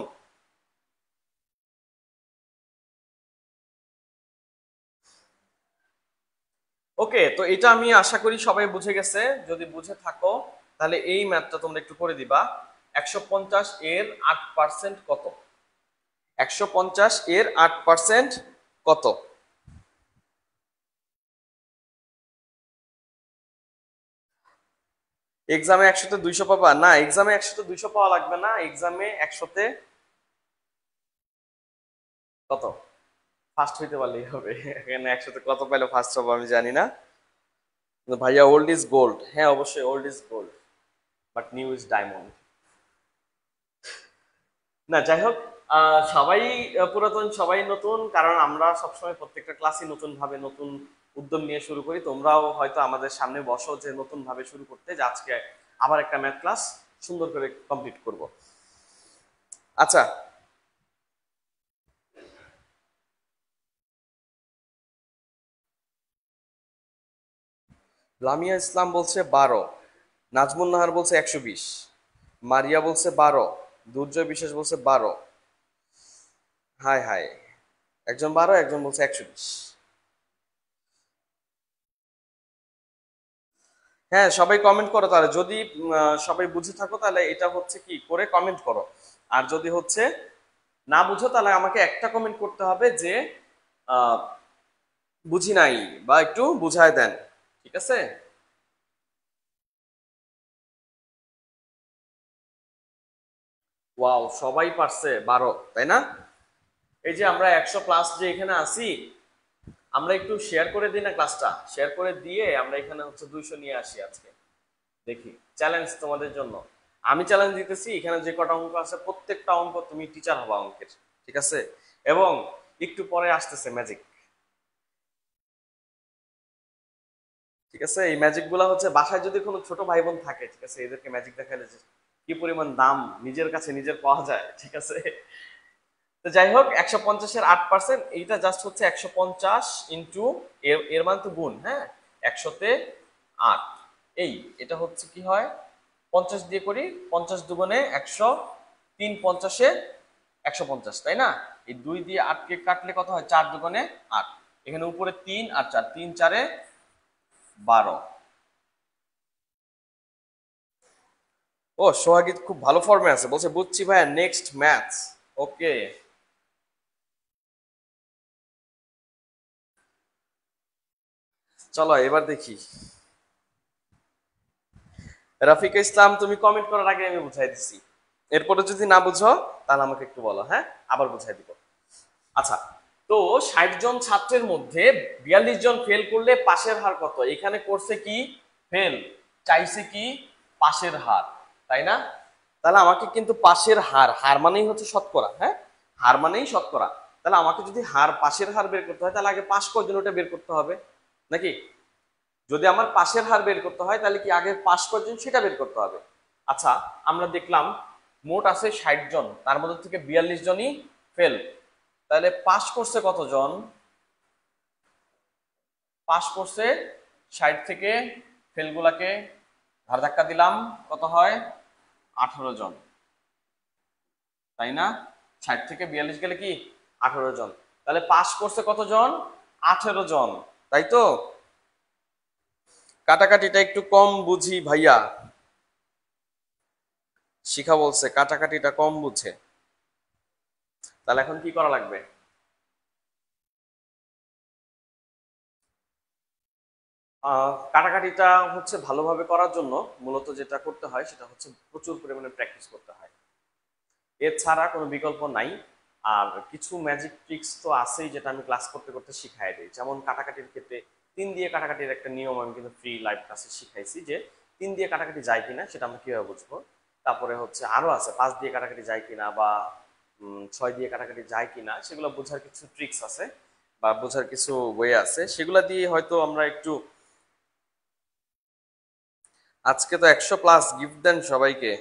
ওকে, তো এটা আমি আশা করি সবাই বুঝে গেছে। যদি বুঝে থাকো তাহলে এই ম্যাথটা তোমরা একটু করে দিবা। 150 এর 8% কত? 150 এর 8% কত? এক্সামে 100-তে 200 পাবা না? এক্সামে 100-তে 200 পাওয়া লাগবে না। এক্সামে 100-তে কত? ফার্স্ট হইতে পারলেই হবে। এখানে 100-তে কত পাইলে ফার্স্ট হবো আমি জানি না। কিন্তু ভাইয়া, ওল্ড ইজ গোল্ড। হ্যাঁ, অবশ্যই old is gold, but new is diamond. না, যাই হোক, সবাই পুরাতন, সবাই নতুন, কারণ আমরা সবসময় প্রত্যেকটা ক্লাসই নতুন ভাবে, নতুন উদ্যম নিয়ে শুরু করি। তোমরাও হয়তো আমাদের সামনে বসো যে নতুন ভাবে শুরু করতে, যে আজকে আবার একটা ম্যাথ ক্লাস সুন্দর করে কমপ্লিট করব। আচ্ছা, লামিয়া ইসলাম বলছে 12, নাজমুন নাহার বলছে 120, মারিয়া বলছে 12, দুর্জয় বিশ্বাস বলছে 12। হাই হাই, একজন 12, একজন বলছে 120। হ্যাঁ, সবাই কমেন্ট করো তাহলে। যদি সবাই বুঝে থাকো তাহলে এটা হচ্ছে কি করে কমেন্ট করো। আর যদি হচ্ছে না বুঝো তাহলে আমাকে একটা কমেন্ট করতে হবে যে আহ, বুঝি নাই, বা একটু বুঝায় দেন। ঠিক আছে? ওয়াও, সবাই পারছে 12, তাই না? এই যে আমরা 100+ যে এখানে আছি, আমরা একটু শেয়ার করে দিই না ক্লাসটা? শেয়ার করে দিয়ে আমরা এখানে হচ্ছে 200 নিয়ে আসি আজকে। দেখি, চ্যালেঞ্জ তোমাদের জন্য। আমি চ্যালেঞ্জ দিতেছি, এখানে যে কটা অঙ্ক আছে প্রত্যেকটা অঙ্ক তুমি টিচার হবা অঙ্কের। ঠিক আছে? এবং একটু পরে আসতেছে ম্যাজিক। ঠিক আছে? এই ম্যাজিক গুলা হচ্ছে বাসায় যদি কোনো ছোট ভাই বোন থাকে, ঠিক আছে, এদেরকে ম্যাজিক দেখাইলে যে কি পরিমাণ দাম নিজের কাছে নিজের পাওয়া যায়। ঠিক আছে? তো যাই হোক, 150-এর 8%, এইটা জাস্ট হচ্ছে 150 ইন্টু, এর এর মান তো গুণ, হ্যাঁ, 100-তে 8। এই এটা হচ্ছে কি হয়, 50 দিয়ে করি, 50 দুগুণে 100, 3 50-এ 150, তাই না? এই 2 দিয়ে 8কে কাটলে কত হয়? 4 দুগুণে 8। এখানে উপরে 3 আর 4, 3 4-এ 12। ও, সোহাগিত খুব ভালো ফর্মে আছে, বলছে বুঝছি ভাইয়া, নেক্সট ম্যাথস। ওকে, চলো এবার দেখি। রাফিকা ইসলাম, তুমি কমেন্ট করার আগে আমি বুঝাই দিছি। এরপরে যদি না বুঝো তাহলে আমাকে একটু বলো, হ্যাঁ? আবার বুঝাই দিব। আচ্ছা, তো 60 জন ছাত্রের মধ্যে 42 জন ফেল করলে পাশের হার কত? এখানে করছে কি ফেল, চাইছে কি পাশের হার, তাই না? তাহলে আমাকে কিন্তু পাশের হার, হার মানেই হচ্ছে শতকরা, হ্যাঁ, হার মানেই শতকরা। তাহলে আমাকে যদি হার, পাশের হার বের করতে হয়, তাহলে আগে পাশ কয়জন ওটা বের করতে হবে, নাকি? যদি আমার পাশের হার বের করতে হয় তাহলে কি আগে পাশ কয়জন সেটা বের করতে হবে। আচ্ছা, আমরা দেখলাম মোট আছে 60 জন, তার মধ্যে থেকে 42 জনই ফেল। তাহলে পাশ করছে কতজন? পাশ করছে 60 থেকে ফেলগুলাকে ঘাড় ধাক্কা দিলাম, কত হয়? 18 জন, তাই না? 60 থেকে 42 গেলে কি 18 জন। তাহলে পাস করছে কতজন? 18 জন, তাই তো? কাটাকাটিটা একটু কম বুঝি ভাইয়া, শিখা বলছে কাটাকাটিটা কম বুঝে। তাহলে এখন কি করা লাগবে? কাটাকাটিটা হচ্ছে ভালোভাবে করার জন্য মূলত যেটা করতে হয় সেটা হচ্ছে প্রচুর পরিমাণে প্র্যাকটিস করতে হয়, এছাড়া কোনো বিকল্প নাই। আর কিছু ম্যাজিক ট্রিক্স তো আছেই যেটা আমি ক্লাস করতে করতে শিখাই দিই। যেমন কাটাকাটির ক্ষেত্রে 3 দিয়ে কাটাকাটির একটা নিয়ম আমি কিন্তু ফ্রি লাইভ ক্লাসে শিখাইছি, যে 3 দিয়ে কাটাকাটি যায় কিনা সেটা আমরা কিভাবে বুঝবো। তারপরে হচ্ছে আরো আছে 5 দিয়ে কাটাকাটি যায় কিনা বা 6 দিয়ে কাটাকাটি যায় কিনা, সেগুলো বোঝার কিছু ট্রিক্স আছে বা বোঝার কিছু ওয়ে আছে, সেগুলা দিয়ে হয়তো আমরা একটু। আজকে তো 100+ গিফট দেন সবাইকে।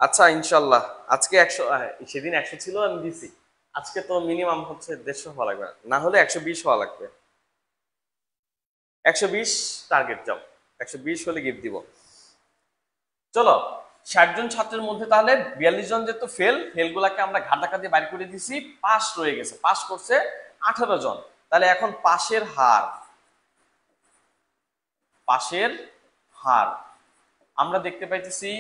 আচ্ছা ইনশাল্লাহ আজকে 100, সেদিন 100 ছিল আমি দিছি, আজকে তো মিনিমাম হচ্ছে 150 হওয়া লাগবে, না হলে 120 হওয়া লাগবে। 120 টার্গেট যাও, 120 হলে গিফট দিব। চলো, 60 জন ছাত্রের মধ্যে তাহলে 42 জন যেহেতু ফেল গুলাকে আমরা ঘাট ধাক্কা দিয়ে বাইর করে দিছি, পাস রয়ে গেছে, পাস করছে 18 জন। তাহলে এখন পাশের হার আমরা দেখতে পাইতেছি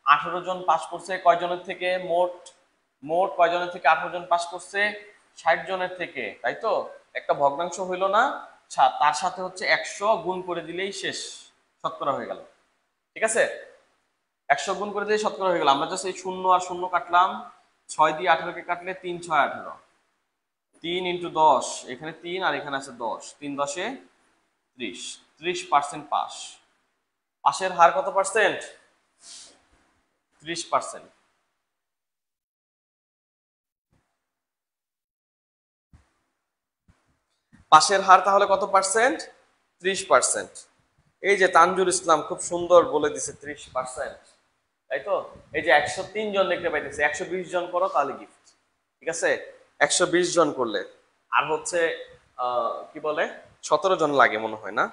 18 জন পাস করছে কয়জনের থেকে? মোট মোট কয়জনের থেকে 18 জন পাস করছে? 60 জনের থেকে, তাই তো? একটা ভগ্নাংশ হইল না, তার সাথে হচ্ছে 100 গুণ করে দিলেই শেষ, শতকরা হয়ে গেল। ঠিক আছে, 100 গুণ করে দিলেই শতকরা হয়ে গেল। আমরা জাস্ট এই শূন্য আর শূন্য কাটলাম, 6 দিয়ে 18কে কাটলে 3 6 18, 3 ইন্টু 10, এখানে 3 আর এখানে আছে 10, 3 10 এ 30, 30% পাস। পাশের হার কত পার্সেন্ট? 30%। পাশের হার তাহলে কত পার্সেন্ট? 30%। এই যে তানজুর ইসলাম খুব সুন্দর বলে দিছে 30%, তাই তো? এই যে 103 জন দেখতে পাইতেছে, 120 জন করো তাহলে গিফট। ঠিক আছে, 120 জন করলে আর হচ্ছে কি বলে 17 জন লাগে মনে হয় না?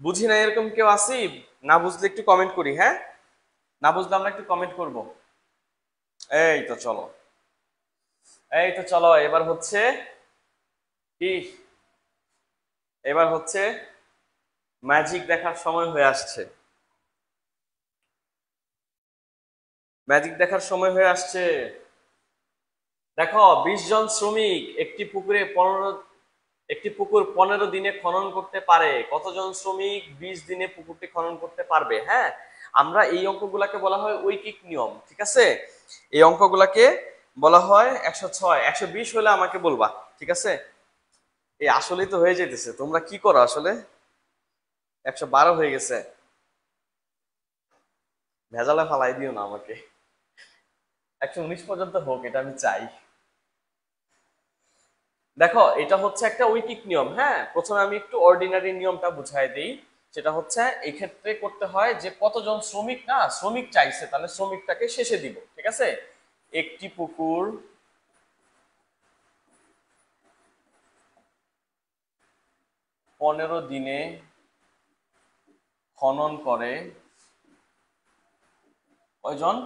বুঝি না এরকম কেউ আসি? না বুঝলে একটু কমেন্ট করি, হ্যাঁ? না বুঝলে আমরা একটু কমেন্ট করব। এই তো চলো, এই তো চলো, এবার হচ্ছে কি, এবার হচ্ছে ম্যাজিক দেখার সময় হয়ে আসছে। ম্যাজিক দেখার সময় হয়ে আসছে। দেখো, 20 জন শ্রমিক একটি পুকুর 15 দিনে খনন করতে পারে। কতজন শ্রমিক 20 দিনে পুকুরটি খনন করতে পারবে? হ্যাঁ, আমরা এই অঙ্কগুলাকে বলা হয় ঐকিক নিয়ম। ঠিক আছে, এই অঙ্কগুলাকে বলা হয় 106, 120 হলে আমাকে বলবা। ঠিক আছে, এই আসলেই তো হয়ে যেতেছে, তোমরা কি করো আসলে? 112 হয়ে গেছে, ভেজালে ফালাই দিও না আমাকে। 119 পর্যন্ত হোক, এটা আমি চাই। দেখো, এটা হচ্ছে একটা ঐকিক নিয়ম। হ্যাঁ, প্রথমে আমি একটু অর্ডিনারি নিয়মটা বুঝাই দিই। সেটা হচ্ছে এই ক্ষেত্রে করতে হয় যে কতজন শ্রমিক, না শ্রমিক চাইছে, তাহলে শ্রমিকটাকে শেষে দিব। ঠিক আছে, একটি পুকুর 15 দিনে খনন করে কয়জন?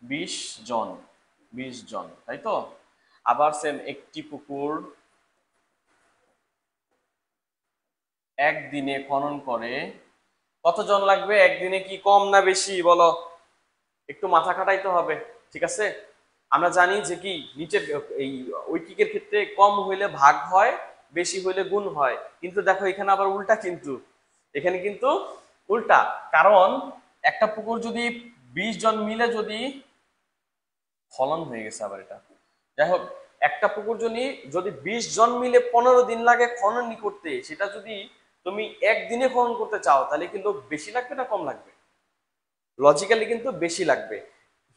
20 জন, 20 জন, তাই তো? আবার সেম, একটি পুকুর একদিনে খনন করে কতজন লাগবে? একদিনে কি কম না বেশি বলো? একটু মাথা খাটাইতে হবে। ঠিক আছে, আমরা জানি যে কি নিচের এই ঐকিকের ক্ষেত্রে কম হইলে ভাগ হয়, বেশি হইলে গুণ হয়, কিন্তু দেখো এখানে আবার উল্টা, কিন্তু এখানে কিন্তু উল্টা। কারণ একটা পুকুর যদি 20 জন মিলে যদি ফলন হয়ে গেছে আবার এটা, যাই হোক, একটা পুকুর যদি যদি 20 জন মিলে 15 দিন লাগে খনন করতে, সেটা যদি তুমি একদিনে খনন করতে চাও তাহলে কিন্তু বেশি লাগবে না কম লাগবে? লজিক্যালি কিন্তু বেশি লাগবে,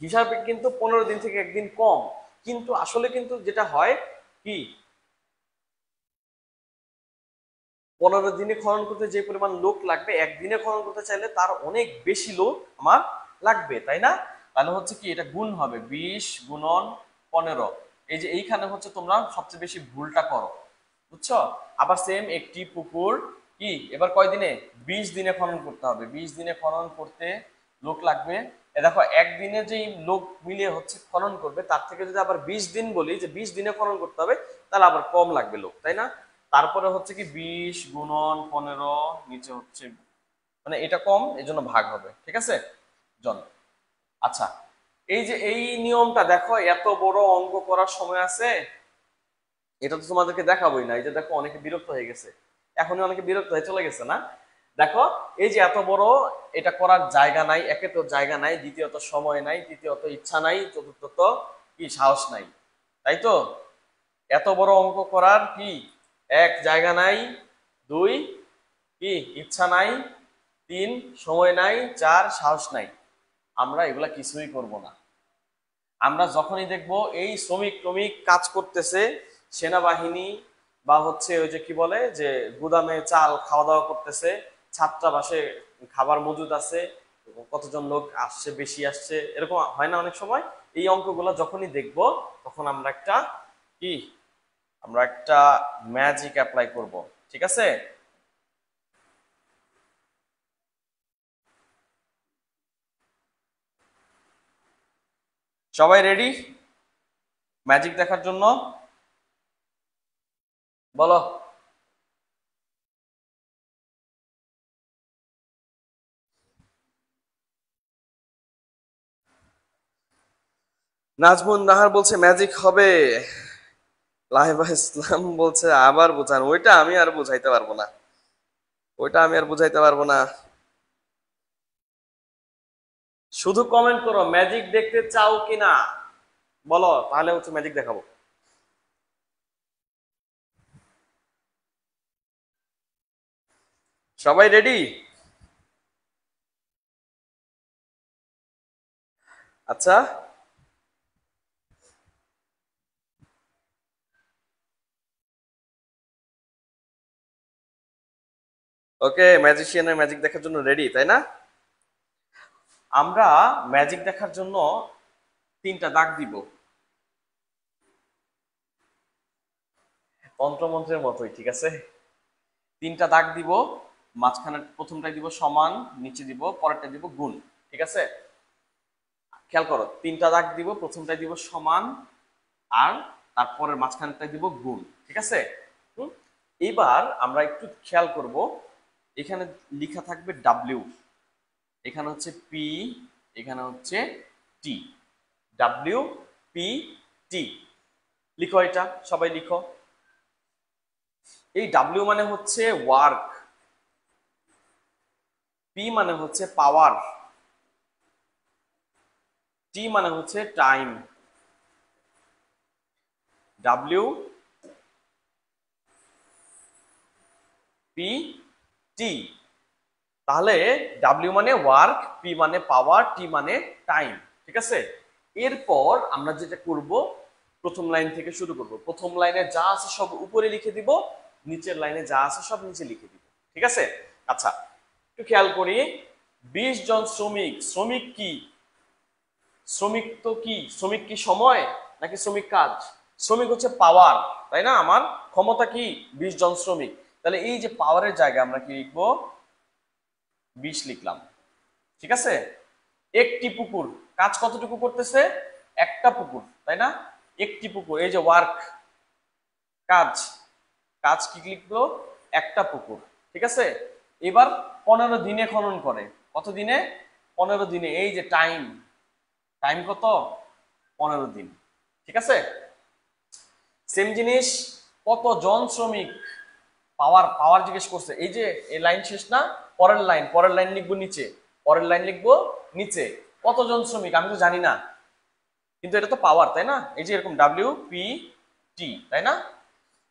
হিসাবে কিন্তু 15 দিন থেকে একদিন কম। কিন্তু আসলে কিন্তু যেটা হয় কি, 15 দিনে খনন করতে যে পরিমাণ লোক লাগবে, একদিনে খনন করতে চাইলে তার অনেক বেশি লোক আমার লাগবে, তাই না? তাহলে হচ্ছে কি, এটা গুণ হবে 20 গুণন 15। এই যে এইখানে হচ্ছে তোমরা সবচেয়ে বেশি ভুলটা করো, বুঝছো? আবার সেম, একটি পুকুর কি এবার কয় দিনে 20 দিনে খনন করতে হবে, 20 দিনে খনন করতে লোক লাগবে। এ দেখো একদিনে যেই লোক মিলিয়ে হচ্ছে খনন করবে তার থেকে যদি আবার 20 দিন বলি যে 20 দিনে খনন করতে হবে তাহলে আবার কম লাগবে লোক, তাই না? তারপরে হচ্ছে কি 20 গুণন 15 নিচে হচ্ছে মানে এটা কম এজন্য ভাগ হবে, ঠিক আছে জন। আচ্ছা এই যে এই নিয়মটা দেখো এত বড় অঙ্ক করার সময় আছে, এটা তো তোমাদেরকে দেখাবোই না। এই যে দেখো অনেকে বিরক্ত হয়ে গেছে, এখনই অনেকে বিরক্ত হয়ে চলে গেছে না? দেখো এই যে এত বড়, এটা করার জায়গা নাই, একে তো জায়গা নাই, দ্বিতীয়ত সময় নাই, তৃতীয়ত ইচ্ছা নাই, চতুর্থত কি সাহস নাই, তাই তো? এত বড় অঙ্ক করার কি এক জায়গা নাই, দুই কি ইচ্ছা নাই, তিন সময় নাই, চার সাহস নাই। আমরা এগুলা কিছুই করব না। আমরা যখনই দেখব এই শ্রমিক টমিক কাজ করতেছে, সেনাবাহিনী বা হচ্ছে ওই যে কি বলে যে গুদামে চাল খাওয়া দাওয়া করতেছে, ছাত্রাবাসে খাবার মজুদ আছে, কতজন লোক আসছে বেশি আসছে, এরকম হয় না অনেক সময়? এই অঙ্কগুলো যখনই দেখব তখন আমরা একটা কি আমরা একটা ম্যাজিক অ্যাপ্লাই করব, ঠিক আছে? সবাই রেডি ম্যাজিক দেখার জন্য? বলো। নাজমুন নাহার বলছে ম্যাজিক হবে। লাহিবা ইসলাম বলছে আবার বুঝান। ওইটা আমি আর বুঝাইতে পারবো না, ওইটা আমি আর বুঝাইতে পারবো না। শুধু কমেন্ট করো ম্যাজিক দেখতে চাও কিনা, বলো তাহলে হচ্ছে ম্যাজিক দেখাবো। সবাই রেডি? আচ্ছা ওকে, ম্যাজিশিয়ানের ম্যাজিক দেখার জন্য রেডি তাই না? আমরা ম্যাজিক দেখার জন্য তিনটা দাগ দিব, তন্ত্রমন্ত্রের মতোই, ঠিক আছে? তিনটা দাগ দিব, মাঝখানে প্রথমটাই দিব সমান, নিচে দিব, পরেরটা দিব গুণ, ঠিক আছে? খেয়াল করো তিনটা দাগ দিব, প্রথমটাই দিব সমান, আর তারপরের মাঝখানেরটা দিব গুণ, ঠিক আছে? হুম? এবার আমরা একটু খেয়াল করব, এখানে লেখা থাকবে ডাব্লিউ, এখানে হচ্ছে পি, এখানে হচ্ছে টি, ডাব্লিউ পি টি। লিখো এটা, সবাই লিখো। এই ডাব্লিউ মানে হচ্ছে ওয়ার্ক, পি মানে হচ্ছে পাওয়ার, টি মানে হচ্ছে টাইম। W P T. তাহলে ডাব্লিউ মানে ওয়ার্ক, পি মানে পাওয়ার, টি মানে টাইম, ঠিক আছে? এরপর আমরা যেটা করব, প্রথম লাইন থেকে শুরু করব। প্রথম লাইনে যা আছে সব উপরে লিখে দিব, নিচের লাইনে যা আছে সব নিচে লিখে দিব, ঠিক আছে? আচ্ছা একটু খেয়াল করি, 20 জন শ্রমিক, শ্রমিক কি? শ্রমিক তো কি? শ্রমিক কি সময় নাকি শ্রমিক কাজ? শ্রমিক হচ্ছে পাওয়ার, তাই না? আমার ক্ষমতা কি? 20 জন শ্রমিক। তাহলে এই যে পাওয়ারের জায়গায় আমরা কি লিখবো? 20 লিখলাম, ঠিক আছে? একটি পুকুর, কাজ কতটুকু করতেছে? একটা পুকুর, তাই না? একটি পুকুর, এই যে ওয়ার্ক, কাজ, কাজ কি লিখলো? একটা পুকুর, ঠিক আছে? এবার 15 দিনে খনন করে, কত দিনে? 15 দিনে। এই যে টাইম, টাইম কত? 15 দিন, ঠিক আছে? সেম জিনিস, কত জন শ্রমিক? পাওয়ার, পাওয়ার জিজ্ঞেস করছে। এই যে এই লাইন শেষ না, পরের লাইন, পরের লাইন লিখবো নিচে, পরের লাইন লিখবো নিচে। কতজন শ্রমিক আমি তো জানি না, কিন্তু এটা তো পাওয়ার, তাই না? এই যে এরকম ডাব্লিউ পি টি, তাই না?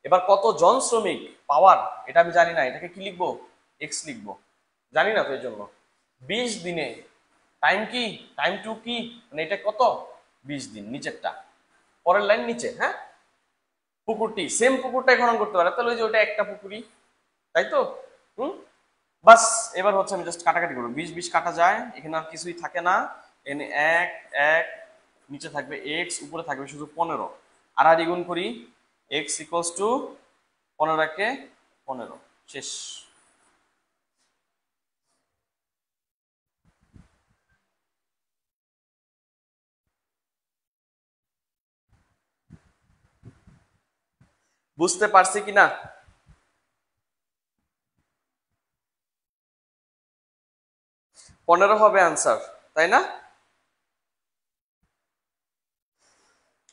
এবার কতজন শ্রমিক, পাওয়ার, এটা আমি জানি না, এটাকে কি লিখবো? এক্স লিখবো, জানি না তো এই জন্য। 20 দিনে, টাইম কি? টাইম টু কি মানে এটা কত? 20 দিন, নিচেরটা, পরের লাইন নিচে, হ্যাঁ? পুকুরটি, সেম পুকুরটাই খনন করতে পারে, তাহলে ওই যে ওটা একটা পুকুরই, তাই তো? হুম, বাস। এবার হচ্ছে আমি জাস্ট কাটাকাটি করবো, 20 20 কাটা যায়, এখানে আর কিছুই থাকে না। এখানে 1 1, নিচে থাকবে এক্স, উপরে থাকবে শুধু 15, আর দ্বিগুণ করি, এক্স ইকুয়ালস টু 15 কে 15, শেষ। বুঝতে পারছি কিনা? পনেরো হবে আনসার, তাই না?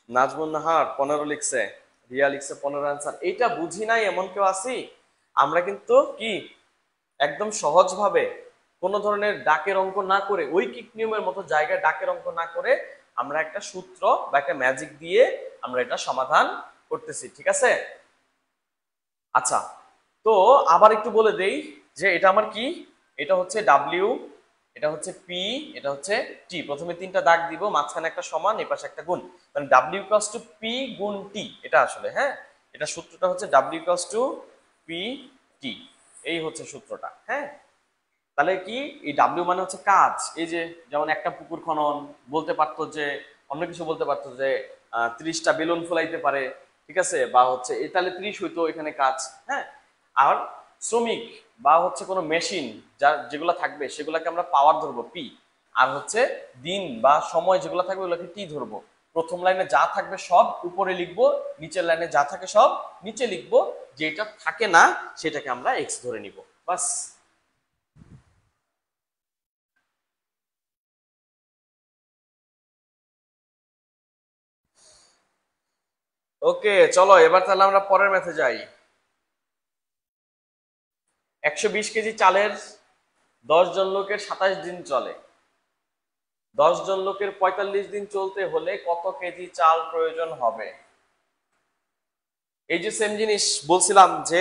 নাজমুন নাহার 15 লিখছে, রিয়া লিখছে 15 আনসার। এইটা বুঝি নাই এমন কেউ আছি? আমরা কিন্তু কি একদম সহজভাবে কোনো ধরনের ডাকের অঙ্ক না করে, ঐকিক নিয়মের মতো জায়গায় ডাকের অঙ্ক না করে আমরা একটা সূত্র বা একটা ম্যাজিক দিয়ে আমরা এটা সমাধান করতেছি, ঠিক আছে? আচ্ছা, তো আবার একটু বলে দেই যে এটা আমার কি, এটা হচ্ছে ডাব্লিউ, এটা হচ্ছে পি, এটা হচ্ছে টি। প্রথমে তিনটা দাগ দিব, মাঝখানে একটা সমান, এই পাশে একটা গুণ, মানে ডাব্লিউ ইকুয়ালস টু পি গুণ টি। এটা আসলে, হ্যাঁ, এটা সূত্রটা হচ্ছে W equals to P T, এই হচ্ছে সূত্রটা, হ্যাঁ। তাহলে কি, এই ডাব্লিউ মানে হচ্ছে কাজ। এই যে যেমন একটা পুকুর খনন, বলতে পারতো যে অন্য কিছু বলতে পারতো যে 30টা বেলুন ফোলাইতে পারে, ঠিক আছে, বা হচ্ছে এই তাহলে 30 হইতো এখানে কাজ, হ্যাঁ। আর শ্রমিক বা হচ্ছে কোনো মেশিন যা যেগুলো থাকবে সেগুলোকে আমরা পাওয়ার ধরবো পি, আর হচ্ছে দিন বা সময় যেগুলো থাকবে ওগুলোকে টি ধরবো। প্রথম লাইনে যা থাকবে সব উপরে লিখবো, নিচের লাইনে যা থাকে সব নিচে লিখবো, যেটা থাকে না সেটাকে আমরা এক্স ধরে নিব, বাস। ওকে, চলো এবার তাহলে আমরা পরের ম্যাথে যাই। 120 কেজি চালের 10 জন লোকের 27 দিন চলে, 10 জন লোকের 45 দিন চলতে হলে কত কেজি চাল প্রয়োজন হবে? এই যে সেম জিনিস বলছিলাম যে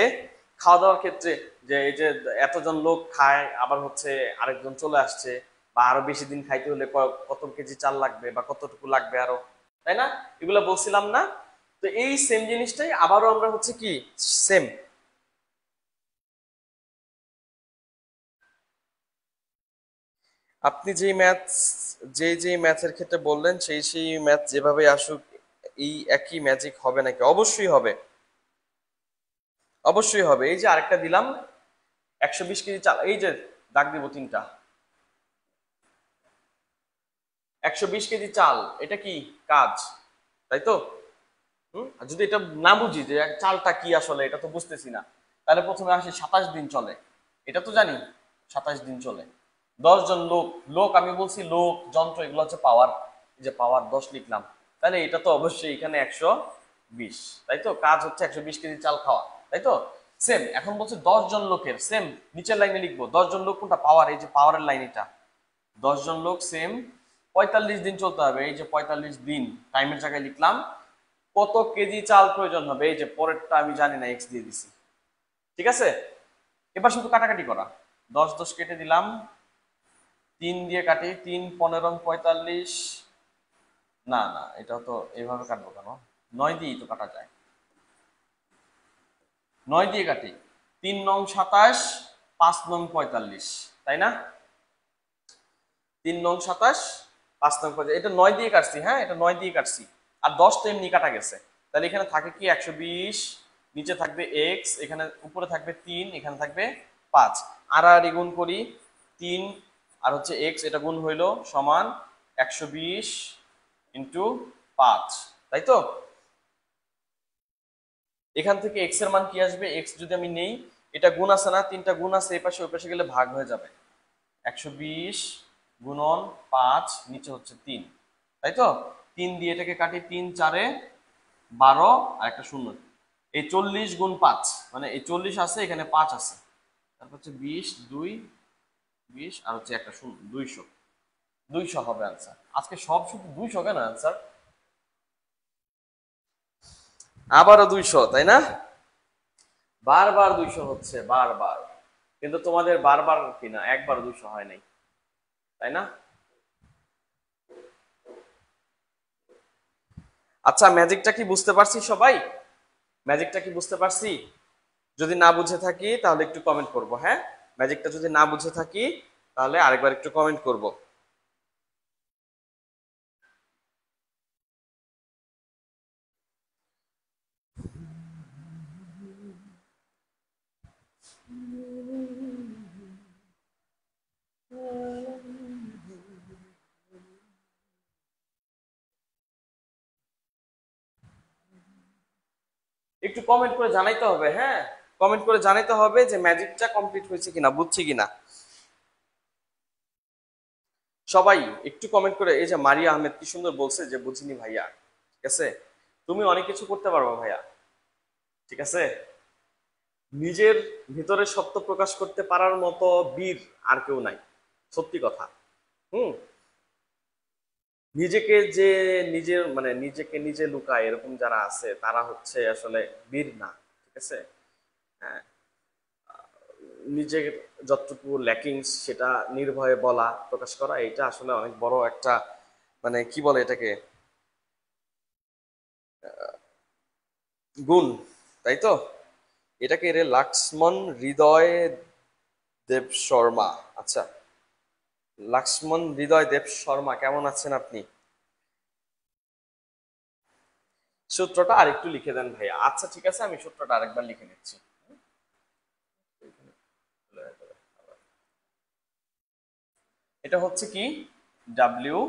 খাওয়া দাওয়ার ক্ষেত্রে, যে এই যে এতজন লোক খায়, আবার হচ্ছে আরেকজন চলে আসছে, বা আরো বেশি দিন খাইতে হলে কত কেজি চাল লাগবে বা কতটুকু লাগবে আরো, তাই না? এগুলো বলছিলাম না? তো এই সেম জিনিসটাই আবারও আমরা হচ্ছে কি সেম, আপনি যেই ম্যাথ, যেই ম্যাথের ক্ষেত্রে বললেন সেই ম্যাথ যেভাবে আসুক, এই একই ম্যাজিক হবে নাকি? অবশ্যই হবে, অবশ্যই হবে। এই যে আরেকটা দিলাম, 120 কেজি চাল, এই যে দাগ দিব তিনটা, 120 কেজি চাল, এটা কি কাজ, তাই তো? আর যদি এটা না বুঝি যে চালটা কি আসলে, এটা তো বুঝতেছি না, তাহলে প্রথমে আসি 27 দিন চলে, এটা তো জানি 27 দিন চলে। 10 জন লোক, লোক আমি বলছি লোক যন্ত্র, এগুলো হচ্ছে পাওয়ার, এই যে পাওয়ার 10 লিখলাম, তাহলে এটা তো অবশ্যই এখানে 120, তাই তো? কাজ হচ্ছে 120 কেজি চাল খাওয়া, তাই তো? সেম এখন বলছে 10 জন লোকের, সেম নিচের লাইনে লিখবো 10 জন লোক কোনটা, পাওয়ার, এই যে পাওয়ারের লাইন এটা, 10 জন লোক সেম 45 দিন চলতে হবে, এই যে 45 দিন টাইমের জায়গায় লিখলাম। কত কেজি চাল প্রয়োজন হবে, এই যে পরেরটা আমি জানি না, এক্স দিয়ে দিছি, ঠিক আছে? এবার শুধু কাটাকাটি করা, 10 10 কেটে দিলাম, 3 দিয়ে কাটি, 3 15 45, না না এটা তো এইভাবে কাটবো কেন, 9 দিয়েই তো কাটা যায়, 9 দিয়ে কাটি, 3 9 27, 5 9 45, তাই না? 3 9 27, 5 9 45, এটা 9 দিয়ে কাটছি, হ্যাঁ এটা 9 দিয়ে কাটছি, আর 10 তো এমনি কাটা গেছে, তাহলে এখানে থাকে কি 120, নিচে থাকবে এক্স, এখানে উপরে থাকবে 3, এখানে থাকবে 5, আর গুণ করি, 3 আর হচ্ছে এক্স, এটা গুণ হইলো সমান 120 ইন্টু 5, তাই তো? এখান থেকে এক্স এর মান কি আসবে, এক্স যদি আমি নেই, এটা গুণ আছে না, তিনটা গুণ আছে, এই পাশে ওই পাশে গেলে ভাগ হয়ে যাবে, 120 গুণন 5, নিচে হচ্ছে 3, তাই তো? 3 দিয়ে এটাকে কাটি, 3 4 12, আর একটা শূন্য, এই 40 গুণ 5, মানে এই 40 আছে, এখানে 5 আছে, তারপর হচ্ছে 20 2 20, আর হচ্ছে একটা শূন্য, 200, 200 হবে আনসার। আজকে সব শুধু 200 কেন আনসার? আবারও 200, তাই না? বারবার 200 হচ্ছে, বারবার, কিন্তু তোমাদের বারবার কিনা একবার 200 হয় নাই, তাই না? আচ্ছা, ম্যাজিকটা কি বুঝতে পারছি সবাই? ম্যাজিকটা কি বুঝতে পারছি? যদি না বুঝে থাকি তাহলে একটু কমেন্ট করব, হ্যাঁ। ম্যাজিকটা যদি না বুঝে থাকি তাহলে আরেকবার একটু কমেন্ট করব। একটু কমেন্ট করে জানাইতে হবে, হ্যাঁ, কমেন্ট করে জানাইতে হবে যে ম্যাজিকটা কমপ্লিট হয়েছে কিনা, বুঝছি কিনা। সবাই একটু কমেন্ট করে। এই যে মারিয়া আহমেদ কি সুন্দর বলছে যে বুঝিনি ভাইয়া। ঠিক আছে, তুমি অনেক কিছু করতে পারবা ভাইয়া। ঠিক আছে, নিজের ভিতরে সত্য প্রকাশ করতে পারার মতো বীর আর কেউ নাই, সত্যি কথা। হুম, নিজেকে যে নিজের মানে নিজেকে নিজে লুকায় এরকম যারা আছে তারা হচ্ছে আসলে বীর না। ঠিক আছে, হ্যাঁ, নিজের যতটুকু ল্যাকিংস সেটা নির্ভয়ে বলা, প্রকাশ করা, এটা আসলে অনেক বড় একটা মানে কি বলে এটাকে, গুণ, তাই তো। এটাকে রে লাক্সমন হৃদয় দেব শর্মা। আচ্ছা, লাক্সমন হৃদয় দেব শর্মা, কেমন আছেন আপনি? সূত্রটা আরেকটু লিখে দেন ভাইয়া। আচ্ছা ঠিক আছে, আমি সূত্রটা আরেকবার লিখে নিচ্ছি। এটা হচ্ছে কি, ডাব্লিউ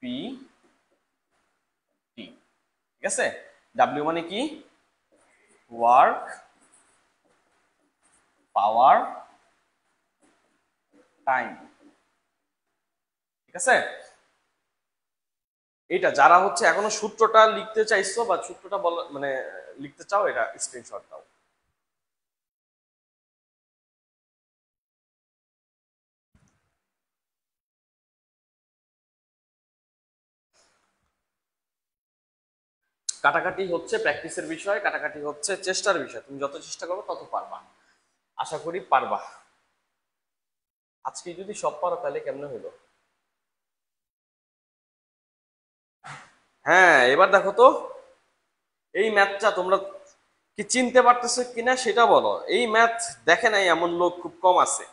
পি টি। ঠিক আছে, ডাব্লিউ মানে কি, ওয়ার্ক, পাওয়ার, টাইম। ঠিক আছে, এটা যারা হচ্ছে এখনো সূত্রটা লিখতে চাইছো বা সূত্রটা বল মানে লিখতে চাও, এটা স্ক্রিনশট দাও। কাটাকাটি হচ্ছে প্র্যাকটিসের বিষয়, কাটাকাটি হচ্ছে চেষ্টার বিষয়। তুমি যত চেষ্টা করবে তত পারবা, আশা করি পারবা। আজকে যদি সব পারো তাহলে কেমনে হইলো। হ্যাঁ, এবার দেখো তো, এই ম্যাথটা তোমরা কি চিনতে পারতেছো কিনা সেটা বলো। এই ম্যাথ দেখে নাই এমন লোক খুব কম আছে।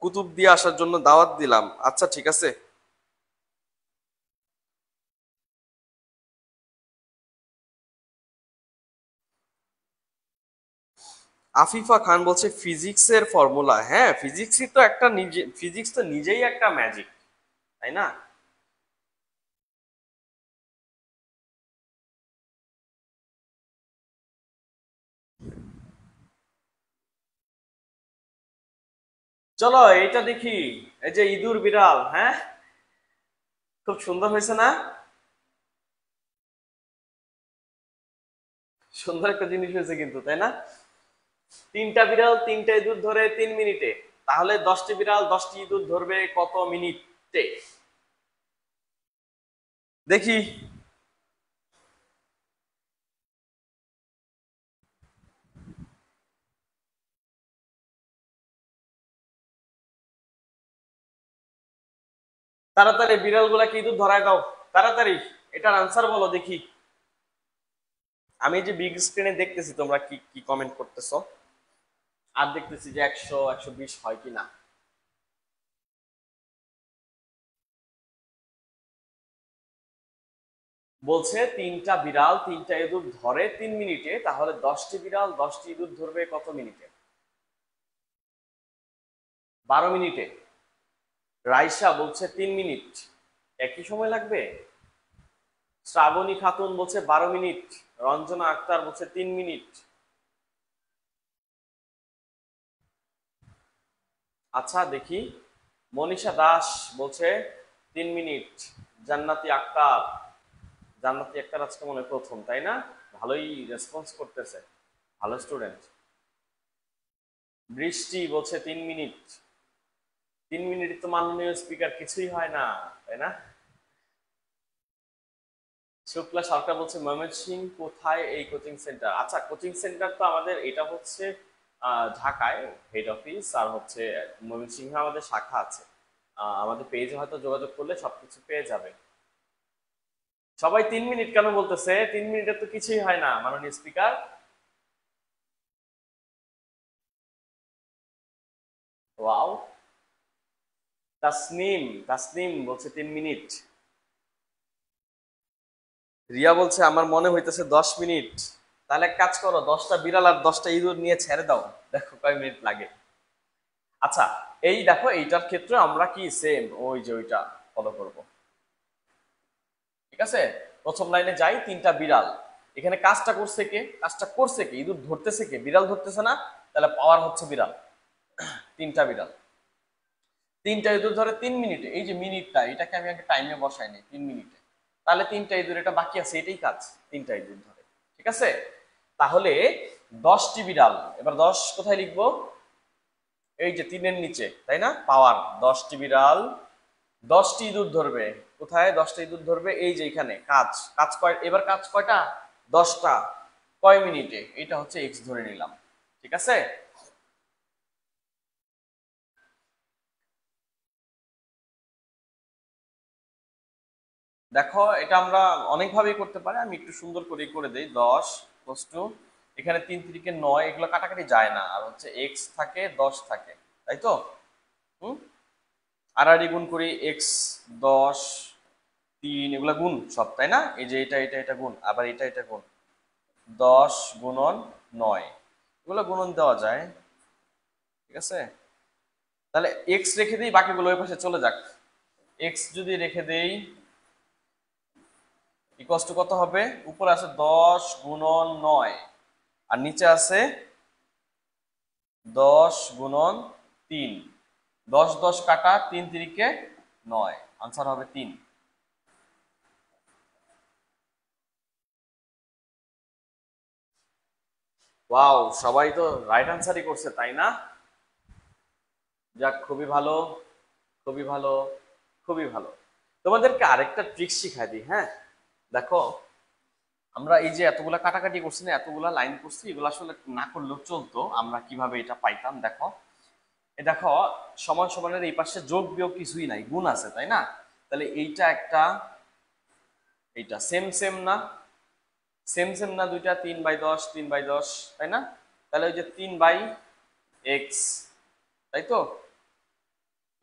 কুতুব দিয়ে আসার জন্য দাওয়াত দিলাম, আচ্ছা ঠিক আছে। আফিফা খান বলছে ফিজিক্সের ফর্মুলা, হ্যাঁ ফিজিক্সই তো একটা নিজে, ফিজিক্স তো নিজেই একটা ম্যাজিক, তাই না? চলো এইটা দেখি, এই যে ইঁদুর বিড়াল, হ্যাঁ, খুব সুন্দর হয়েছে না? সুন্দর একটা জিনিস হয়েছে কিন্তু, তাই না? তিনটা বিড়াল তিনটা ইঁদুর ধরে 3 মিনিটে, তাহলে 10টি বিড়াল 10টি ইঁদুর ধরবে কত মিনিটে? দেখি। তাড়াতাড়ি বিড়াল গুলাকে ইঁদুর ধরায় দাও, তাড়াতাড়ি। এটার আনসার বলো দেখি। আমি যে বিগ স্ক্রিনে দেখতেছি তোমরা কি কি কমেন্ট করতেছো, আর দেখতেছি যে 100 120 হয় কি না। বলছে তিনটা বিড়াল তিনটা ইঁদুর ধরে 3 মিনিটে, তাহলে 10টি বিড়াল 10টি ইঁদুর ধরবে কত মিনিটে? 12 মিনিটে। রাইসা বলছে 3 মিনিট, একই সময় লাগবে। শ্রাবণী খাতুন বলছে 12 মিনিট। রঞ্জনা আক্তার বলছে 3 মিনিট। আচ্ছা দেখি, মনীষা দাস বলছে 3 মিনিট। জান্নাতি আক্তার, জান্নাতি আক্তার আজকে মনে হয় প্রথম, তাই না? ভালোই রেসপন্স করতেছে, ভালো স্টুডেন্ট। বৃষ্টি বলছে 3 মিনিট। 3 মিনিট তো মাননীয় স্পিকার কিছুই হয় না, তাই না? শুক্লা সরকার বলছে ময়মনসিংহ কোথায় এই কোচিং সেন্টার? আচ্ছা, কোচিং সেন্টার তো আমাদের এটা হচ্ছে ঢাকায় হেড অফিস, আর হচ্ছে ময়মনসিংহে আমাদের শাখা আছে। আমাদের পেজে হয়তো যোগাযোগ করলে সবকিছু পেয়ে যাবে। সবাই 3 মিনিট কেন বলতেছে? 3 মিনিটে তো কিছুই হয় না মাননীয় স্পিকার। ওয়াও। তাসনিম, তাসনিম বলছে 3 মিনিট। রিয়া বলছে আমার মনে হইতেছে 10 মিনিট। তাহলে এক কাজ করো, 10টা বিড়াল আর 10টা ইঁদুর নিয়ে ছেড়ে দাও, দেখো কয় মিনিট লাগে। আচ্ছা, এই দেখো এইটার ক্ষেত্রে আমরা কি সেম ওই যে ওইটা ফলো করব। ঠিক আছে, প্রথম লাইনে যাই, 3টা বিড়াল। এখানে কাজটা করছে কে ইঁদুর ধরতেছে কে, বিড়াল ধরতেছে না, তাহলে পাওয়ার হচ্ছে বিড়াল। 3টা বিড়াল, 3টা ইঁদুর ধরে 3 মিনিটে। এই যে মিনিটটা, এটাকে আমি আগে টাইমে বসাই নি, 3 মিনিটে। তাহলে 3টা ইঁদুর, এটা বাকি আছে, এটাই কাজ, 3টা ইঁদুর ধরে। ঠিক আছে, তাহলে 10টি বিড়াল। এবার 10 কোথায় লিখবো, এই যে 3-এর নিচে, তাই না, পাওয়ার। 10টি বিড়াল 10টি ইঁদুর ধরবে। কোথায় 10টা ইঁদুর ধরবে, এই যে এখানে। কাজ কাজ কয়, এবার কাজ কয়টা, 10টা। কয় মিনিটে, এটা হচ্ছে এক্স ধরে নিলাম। ঠিক আছে, দেখো এটা আমরা অনেকভাবেই করতে পারি, আমি একটু সুন্দর করে করে দেই। 10 প্লাস টু, এখানে 3 3 9, এগুলো কাটাকাটি যায় না, আর হচ্ছে এক্স থাকে 10 থাকে, তাই তো। হুম, আর গুণ করি, এক্স 10 3, এগুলা গুণ সব, তাই না। এই যে এটা গুণ, আবার এটা গুণ। 10 গুণন 9, এগুলো গুণন দেওয়া যায়। ঠিক আছে, তাহলে এক্স রেখে দিই, বাকিগুলো ওই পাশে চলে যাক। এক্স যদি রেখে দেই, ইকুয়ালস টু কত হবে, উপরে আছে 10 গুণন 9, আর নিচে আছে 10 গুণন 3। 10 10 কাটা, 3 3 9, আনসার হবে 3। ওয়াও, সবাই তো রাইট আনসারই করছে, তাই না। যাক, খুবই ভালো, খুবই ভালো, খুবই ভালো। তোমাদেরকে আরেকটা ট্রিক শিখাই দিই, হ্যাঁ। দেখো, আমরা এই যে এতগুলা কাটাকাটি করছি না, এতগুলা লাইন করছি, এগুলো আসলে না করলেও চলতো, আমরা কিভাবে এটা পাইতাম দেখো। এ দেখো, সমান সমানের এই পাশে যোগ বিয়োগ কিছুই নাই, গুণ আছে, তাই না। তাহলে এইটা একটা, এইটা সেম সেম না, সেম সেম না দুইটা, 3/10 3/10, তাই না। তাহলে ওই যে 3/x, তাই তো।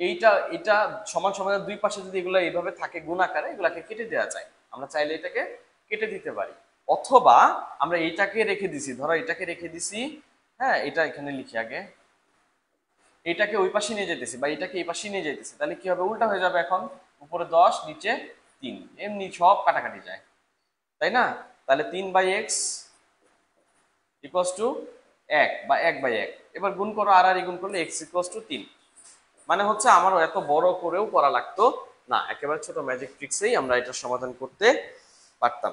এইটা এটা সমান সমানের দুই পাশে যদি এগুলো এইভাবে থাকে গুণ আকারে, এগুলাকে কেটে দেওয়া যায়। আমরা চাইলে এটাকে কেটে দিতে পারি, অথবা আমরা এইটাকে রেখে দিছি, ধরো এটাকে রেখে দিছি, হ্যাঁ, এটা এখানে লিখি আগে। এটাকে ওই পাশে নিয়ে যেতেছি, বা এটাকে এই পাশে নিয়ে যেতেছি, তাহলে কি হবে, উল্টা হয়ে যাবে এখন। উপরে 10, নিচে 3, এমনি সব কাটাকাটি যায়, তাই না। তাহলে 3/x ইকুয়ালস টু 1, বা 1/1। এবার গুণ করো, আর গুণ করলে x ইকুয়ালস টু 3। মানে হচ্ছে আমারও এত বড় করেও করা লাগতো না, একেবারে ছোট ম্যাজিক ট্রিক্সেই আমরা এটা সমাধান করতে পারতাম।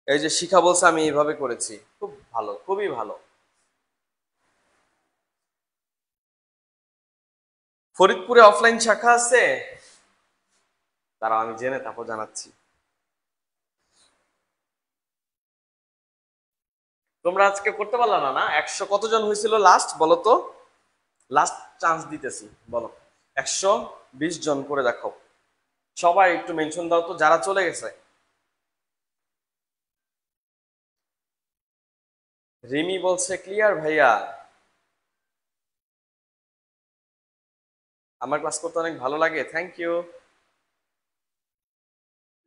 এই যে শিখা বলছে আমি এইভাবে করেছি, খুব ভালো, খুবই ভালো। ফরিদপুরে অফলাইন শাখা আছে, দাঁড়াও আমি জেনে তারপর জানাচ্ছি। তোমরা আজকে করতে পারলা না, না 100 কতজন হয়েছিল লাস্ট, বলো তো। লাস্ট চান্স দিতেছি, বলো। 120 জন করে দেখো, সবাই একটু মেনশন দাও তো যারা চলে গেছে। রিমি বলছে ক্লিয়ার ভাইয়া, আমার ক্লাস করতে অনেক ভালো লাগে, থ্যাংক ইউ।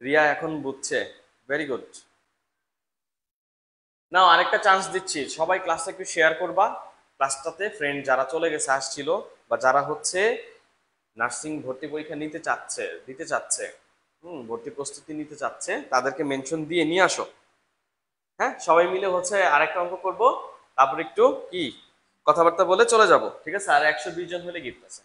রিয়া এখন বুঝছে, ভেরি গুড। নাও আরেকটা চান্স দিচ্ছি, সবাই ক্লাসটা একটু শেয়ার করবা। ক্লাসটাতে ফ্রেন্ড যারা চলে গেছে, আসছিল, বা যারা হচ্ছে নার্সিং ভর্তি পরীক্ষা দিতে চাচ্ছে, ভর্তি প্রস্তুতি নিতে চাচ্ছে, তাদেরকে মেনশন দিয়ে নিয়ে আসো। হ্যাঁ, সবাই মিলে হচ্ছে আরেকটা অঙ্ক করব, তারপর একটু কি কথাবার্তা বলে চলে যাব, ঠিক আছে। আর 120 জন হলে গিফট আছে।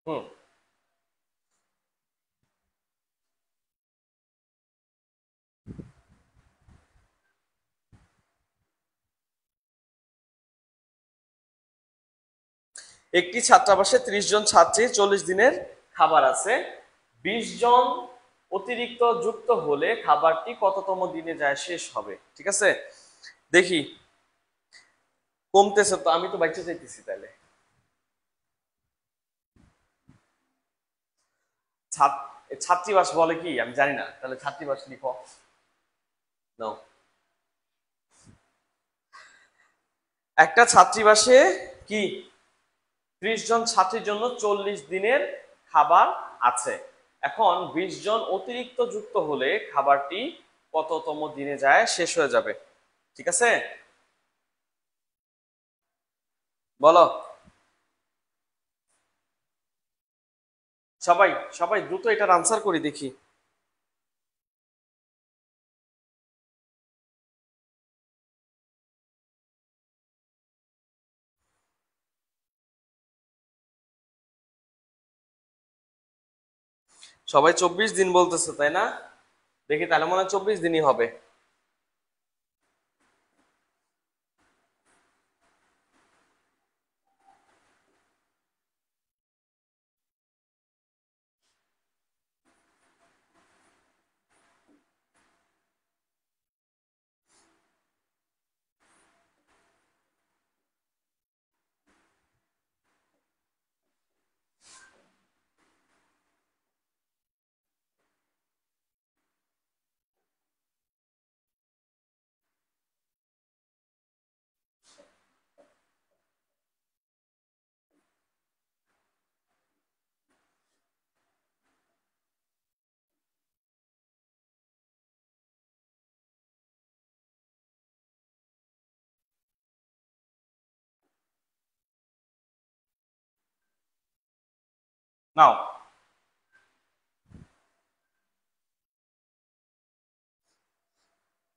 হুম। একটি ছাত্রাবাসে 30 জন ছাত্রী 40 দিনের খাবার আছে, 20 জন অতিরিক্ত যুক্ত হলে খাবারটি কততম দিনে যায় শেষ হবে? ঠিক আছে, দেখি। কমতেছে তো, আমি তো বাইচে যাইতেছি তাহলে। ছাত্রীবাস বলে কি আমি জানি না, তাহলে ছাত্রীবাস লিখো। নাও। একটা ছাত্রীবাসে কি 30 জন ছাত্রীর জন্য 40 দিনের খাবার আছে। এখন 20 জন অতিরিক্ত যুক্ত হলে খাবারটি কততম দিনে যায় শেষ হয়ে যাবে? ঠিক আছে, বলো। সবাই সবাই দ্রুত এটার আনসার করি দেখি। সবাই 24 দিন বলতেছে তাই না? দেখি তাহলে মনে হয় 24 দিনই হবে। নাও।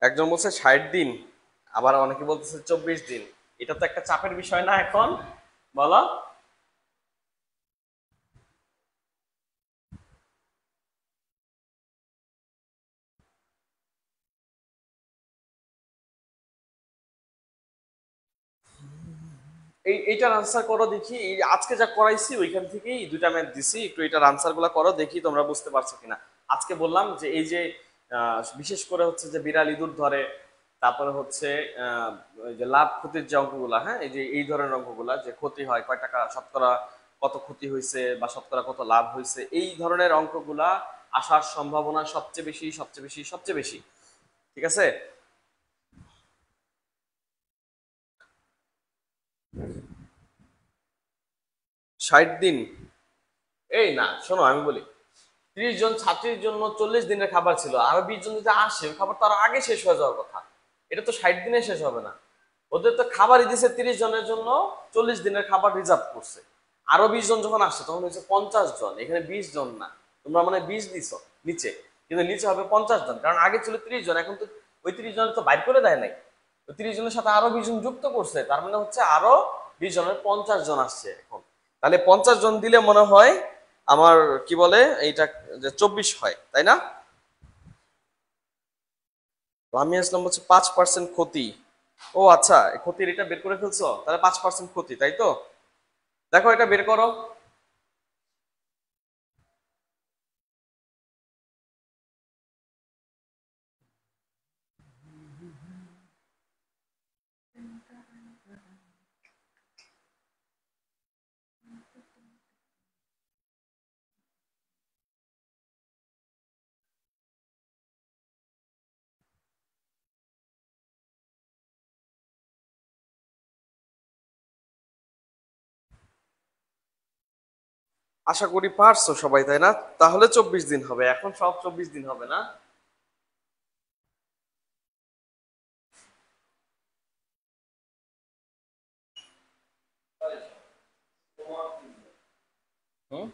একজন বলছে 60 দিন, আবার অনেকে বলতেছে 24 দিন। এটা তো একটা চাপের বিষয় না এখন, বলো। এইটার আনসার করো দেখি। এই আজকে যা করাইছি ওইখান থেকেই দুইটা ম্যাথ দিছি, একটু এটার আনসার গুলা করো দেখি তোমরা বুঝতে পারছো কিনা। আজকে বললাম যে এই যে বিশেষ করে হচ্ছে যে বিড়াল ইঁদুর ধরে, তারপরে হচ্ছে ওই যে লাভ ক্ষতির যে অঙ্কগুলা, হ্যাঁ, এই যে এই ধরনের অঙ্কগুলা, যে ক্ষতি হয় কয় টাকা, শতকরা কত ক্ষতি হয়েছে বা শতকরা কত লাভ হয়েছে, এই ধরনের অঙ্কগুলা আসার সম্ভাবনা সবচেয়ে বেশি, সবচেয়ে বেশি, সবচেয়ে বেশি। ঠিক আছে। 60 দিন, এই না শোনো আমি বলি, 30 জন ছাত্রীর জন্য 40 দিনের খাবার ছিল, আরো 20 জন যদি আসে ওই খাবার তো আরো আগে শেষ হয়ে যাওয়ার কথা। এটা তো 60 দিনে শেষ হবে না। ওদের তো খাবারই দিছে 30 জনের জন্য, 40 দিনের খাবার রিজার্ভ করছে। আরো 20 জন যখন আসছে তখন হচ্ছে 50 জন, এখানে 20 জন না। তোমরা মানে 20 দিছো নিচে, কিন্তু নিচে হবে 50 জন, কারণ আগে ছিল 30 জন, এখন তো ওই 30 জনের তো বাইর করে দেয় নাই। ওই 30 জনের সাথে আরো 20 জন যুক্ত করছে, তার মানে হচ্ছে আরো 20 জনের 50 জন আসছে এখন। তাহলে 50 জন দিলে মনে হয় আমার কি বলে এইটা, যে 24 হয়, তাই না? লামিয়া ইসলাম বলছে 5% ক্ষতি। ও আচ্ছা, এই ক্ষতির এটা বের করে ফেলছো, তাহলে 5% ক্ষতি, তাই তো? দেখো এটা বের করো। আশা করি পারছো সবাই, তাই না? তাহলে 24 দিন হবে, এখন সব 24 দিন হবে না। হুম।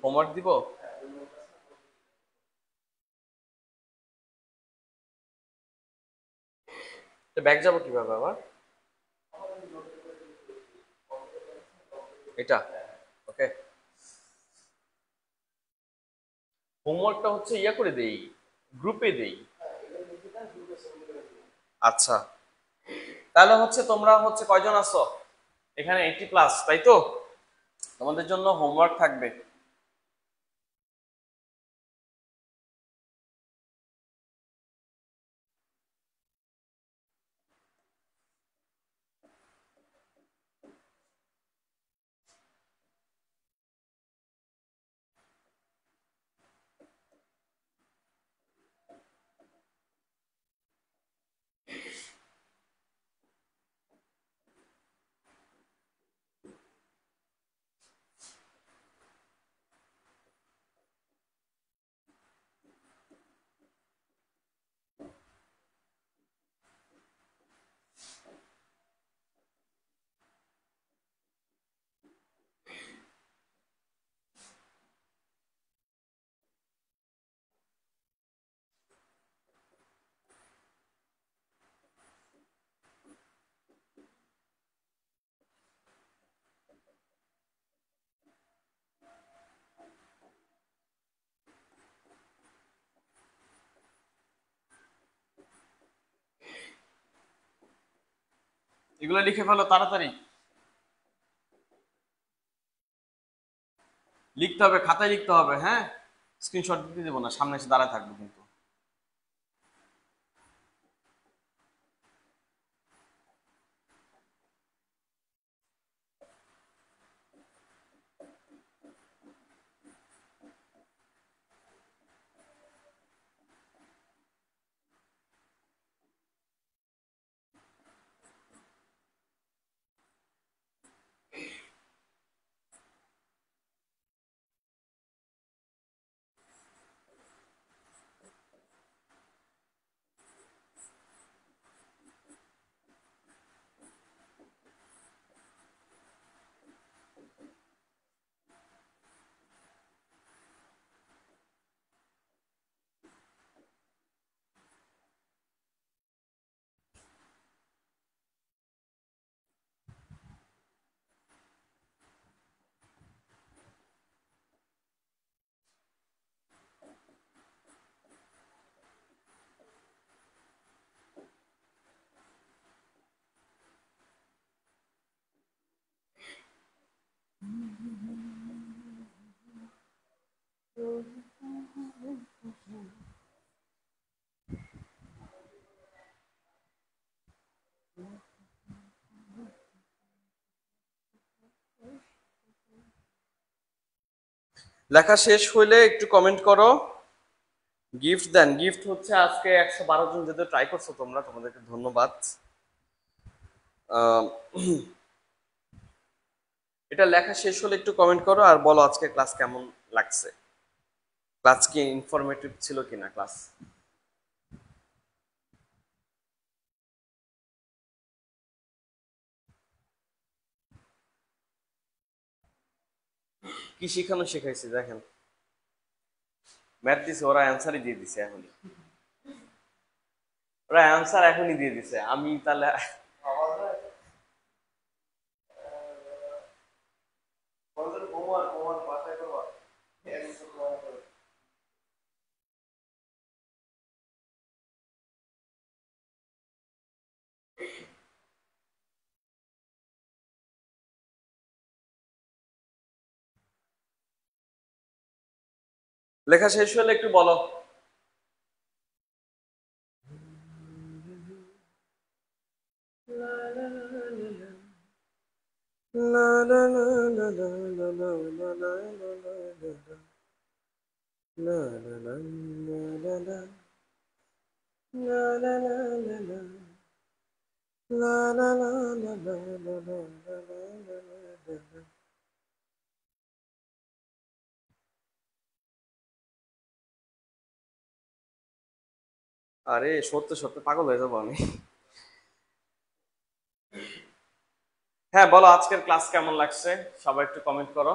হোমওয়ার্ক দিব? ব্যাগ যাবো কিভাবে আবার? এটা ওকে। হোমওয়ার্কটা হচ্ছে ইয়া করে দেই, গ্রুপে দেই। আচ্ছা, তাহলে হচ্ছে তোমরা হচ্ছে কয়জন আছো এখানে? 80+, তাই তো? তোমাদের জন্য হোমওয়ার্ক থাকবে। এগুলো লিখে ফেলো তাড়াতাড়ি, লিখতে হবে, খাতায় লিখতে হবে, হ্যাঁ? স্ক্রিনশট দিতে দেবো না, সামনে এসে দাঁড়ায় থাকবো কিন্তু। লেখা শেষ হইলে একটু কমেন্ট করো। গিফট দেন, গিফট হচ্ছে আজকে 112 জন যেহেতু ট্রাই করছো তোমরা, তোমাদেরকে ধন্যবাদ। আহ, এটা লেখা শেষ হলে একটু কমেন্ট করো আর বলো আজকে ক্লাস কেমন লাগছে, ক্লাস কি ইনফরমেটিভ ছিল কিনা ক্লাস। কি শিখানো শেখাইছি দেখেন, ম্যাথ দিছে, ওরা অ্যান্সারই দিয়ে দিছে এখনই, ওরা অ্যান্সার এখনই দিয়ে দিছে, আমি তাহলে আমাদের আমাদের হোমওয়ার্ক হোমওয়ার্ক বাসায় করবা। একদম হোমওয়ার্ক করো। লেখা শেষ হলে একটু বলো। আরে সত্যি সত্যি পাগল হয়ে যাবো আমি। হ্যাঁ বলো আজকের ক্লাস কেমন লাগছে, সবাই একটু কমেন্ট করো।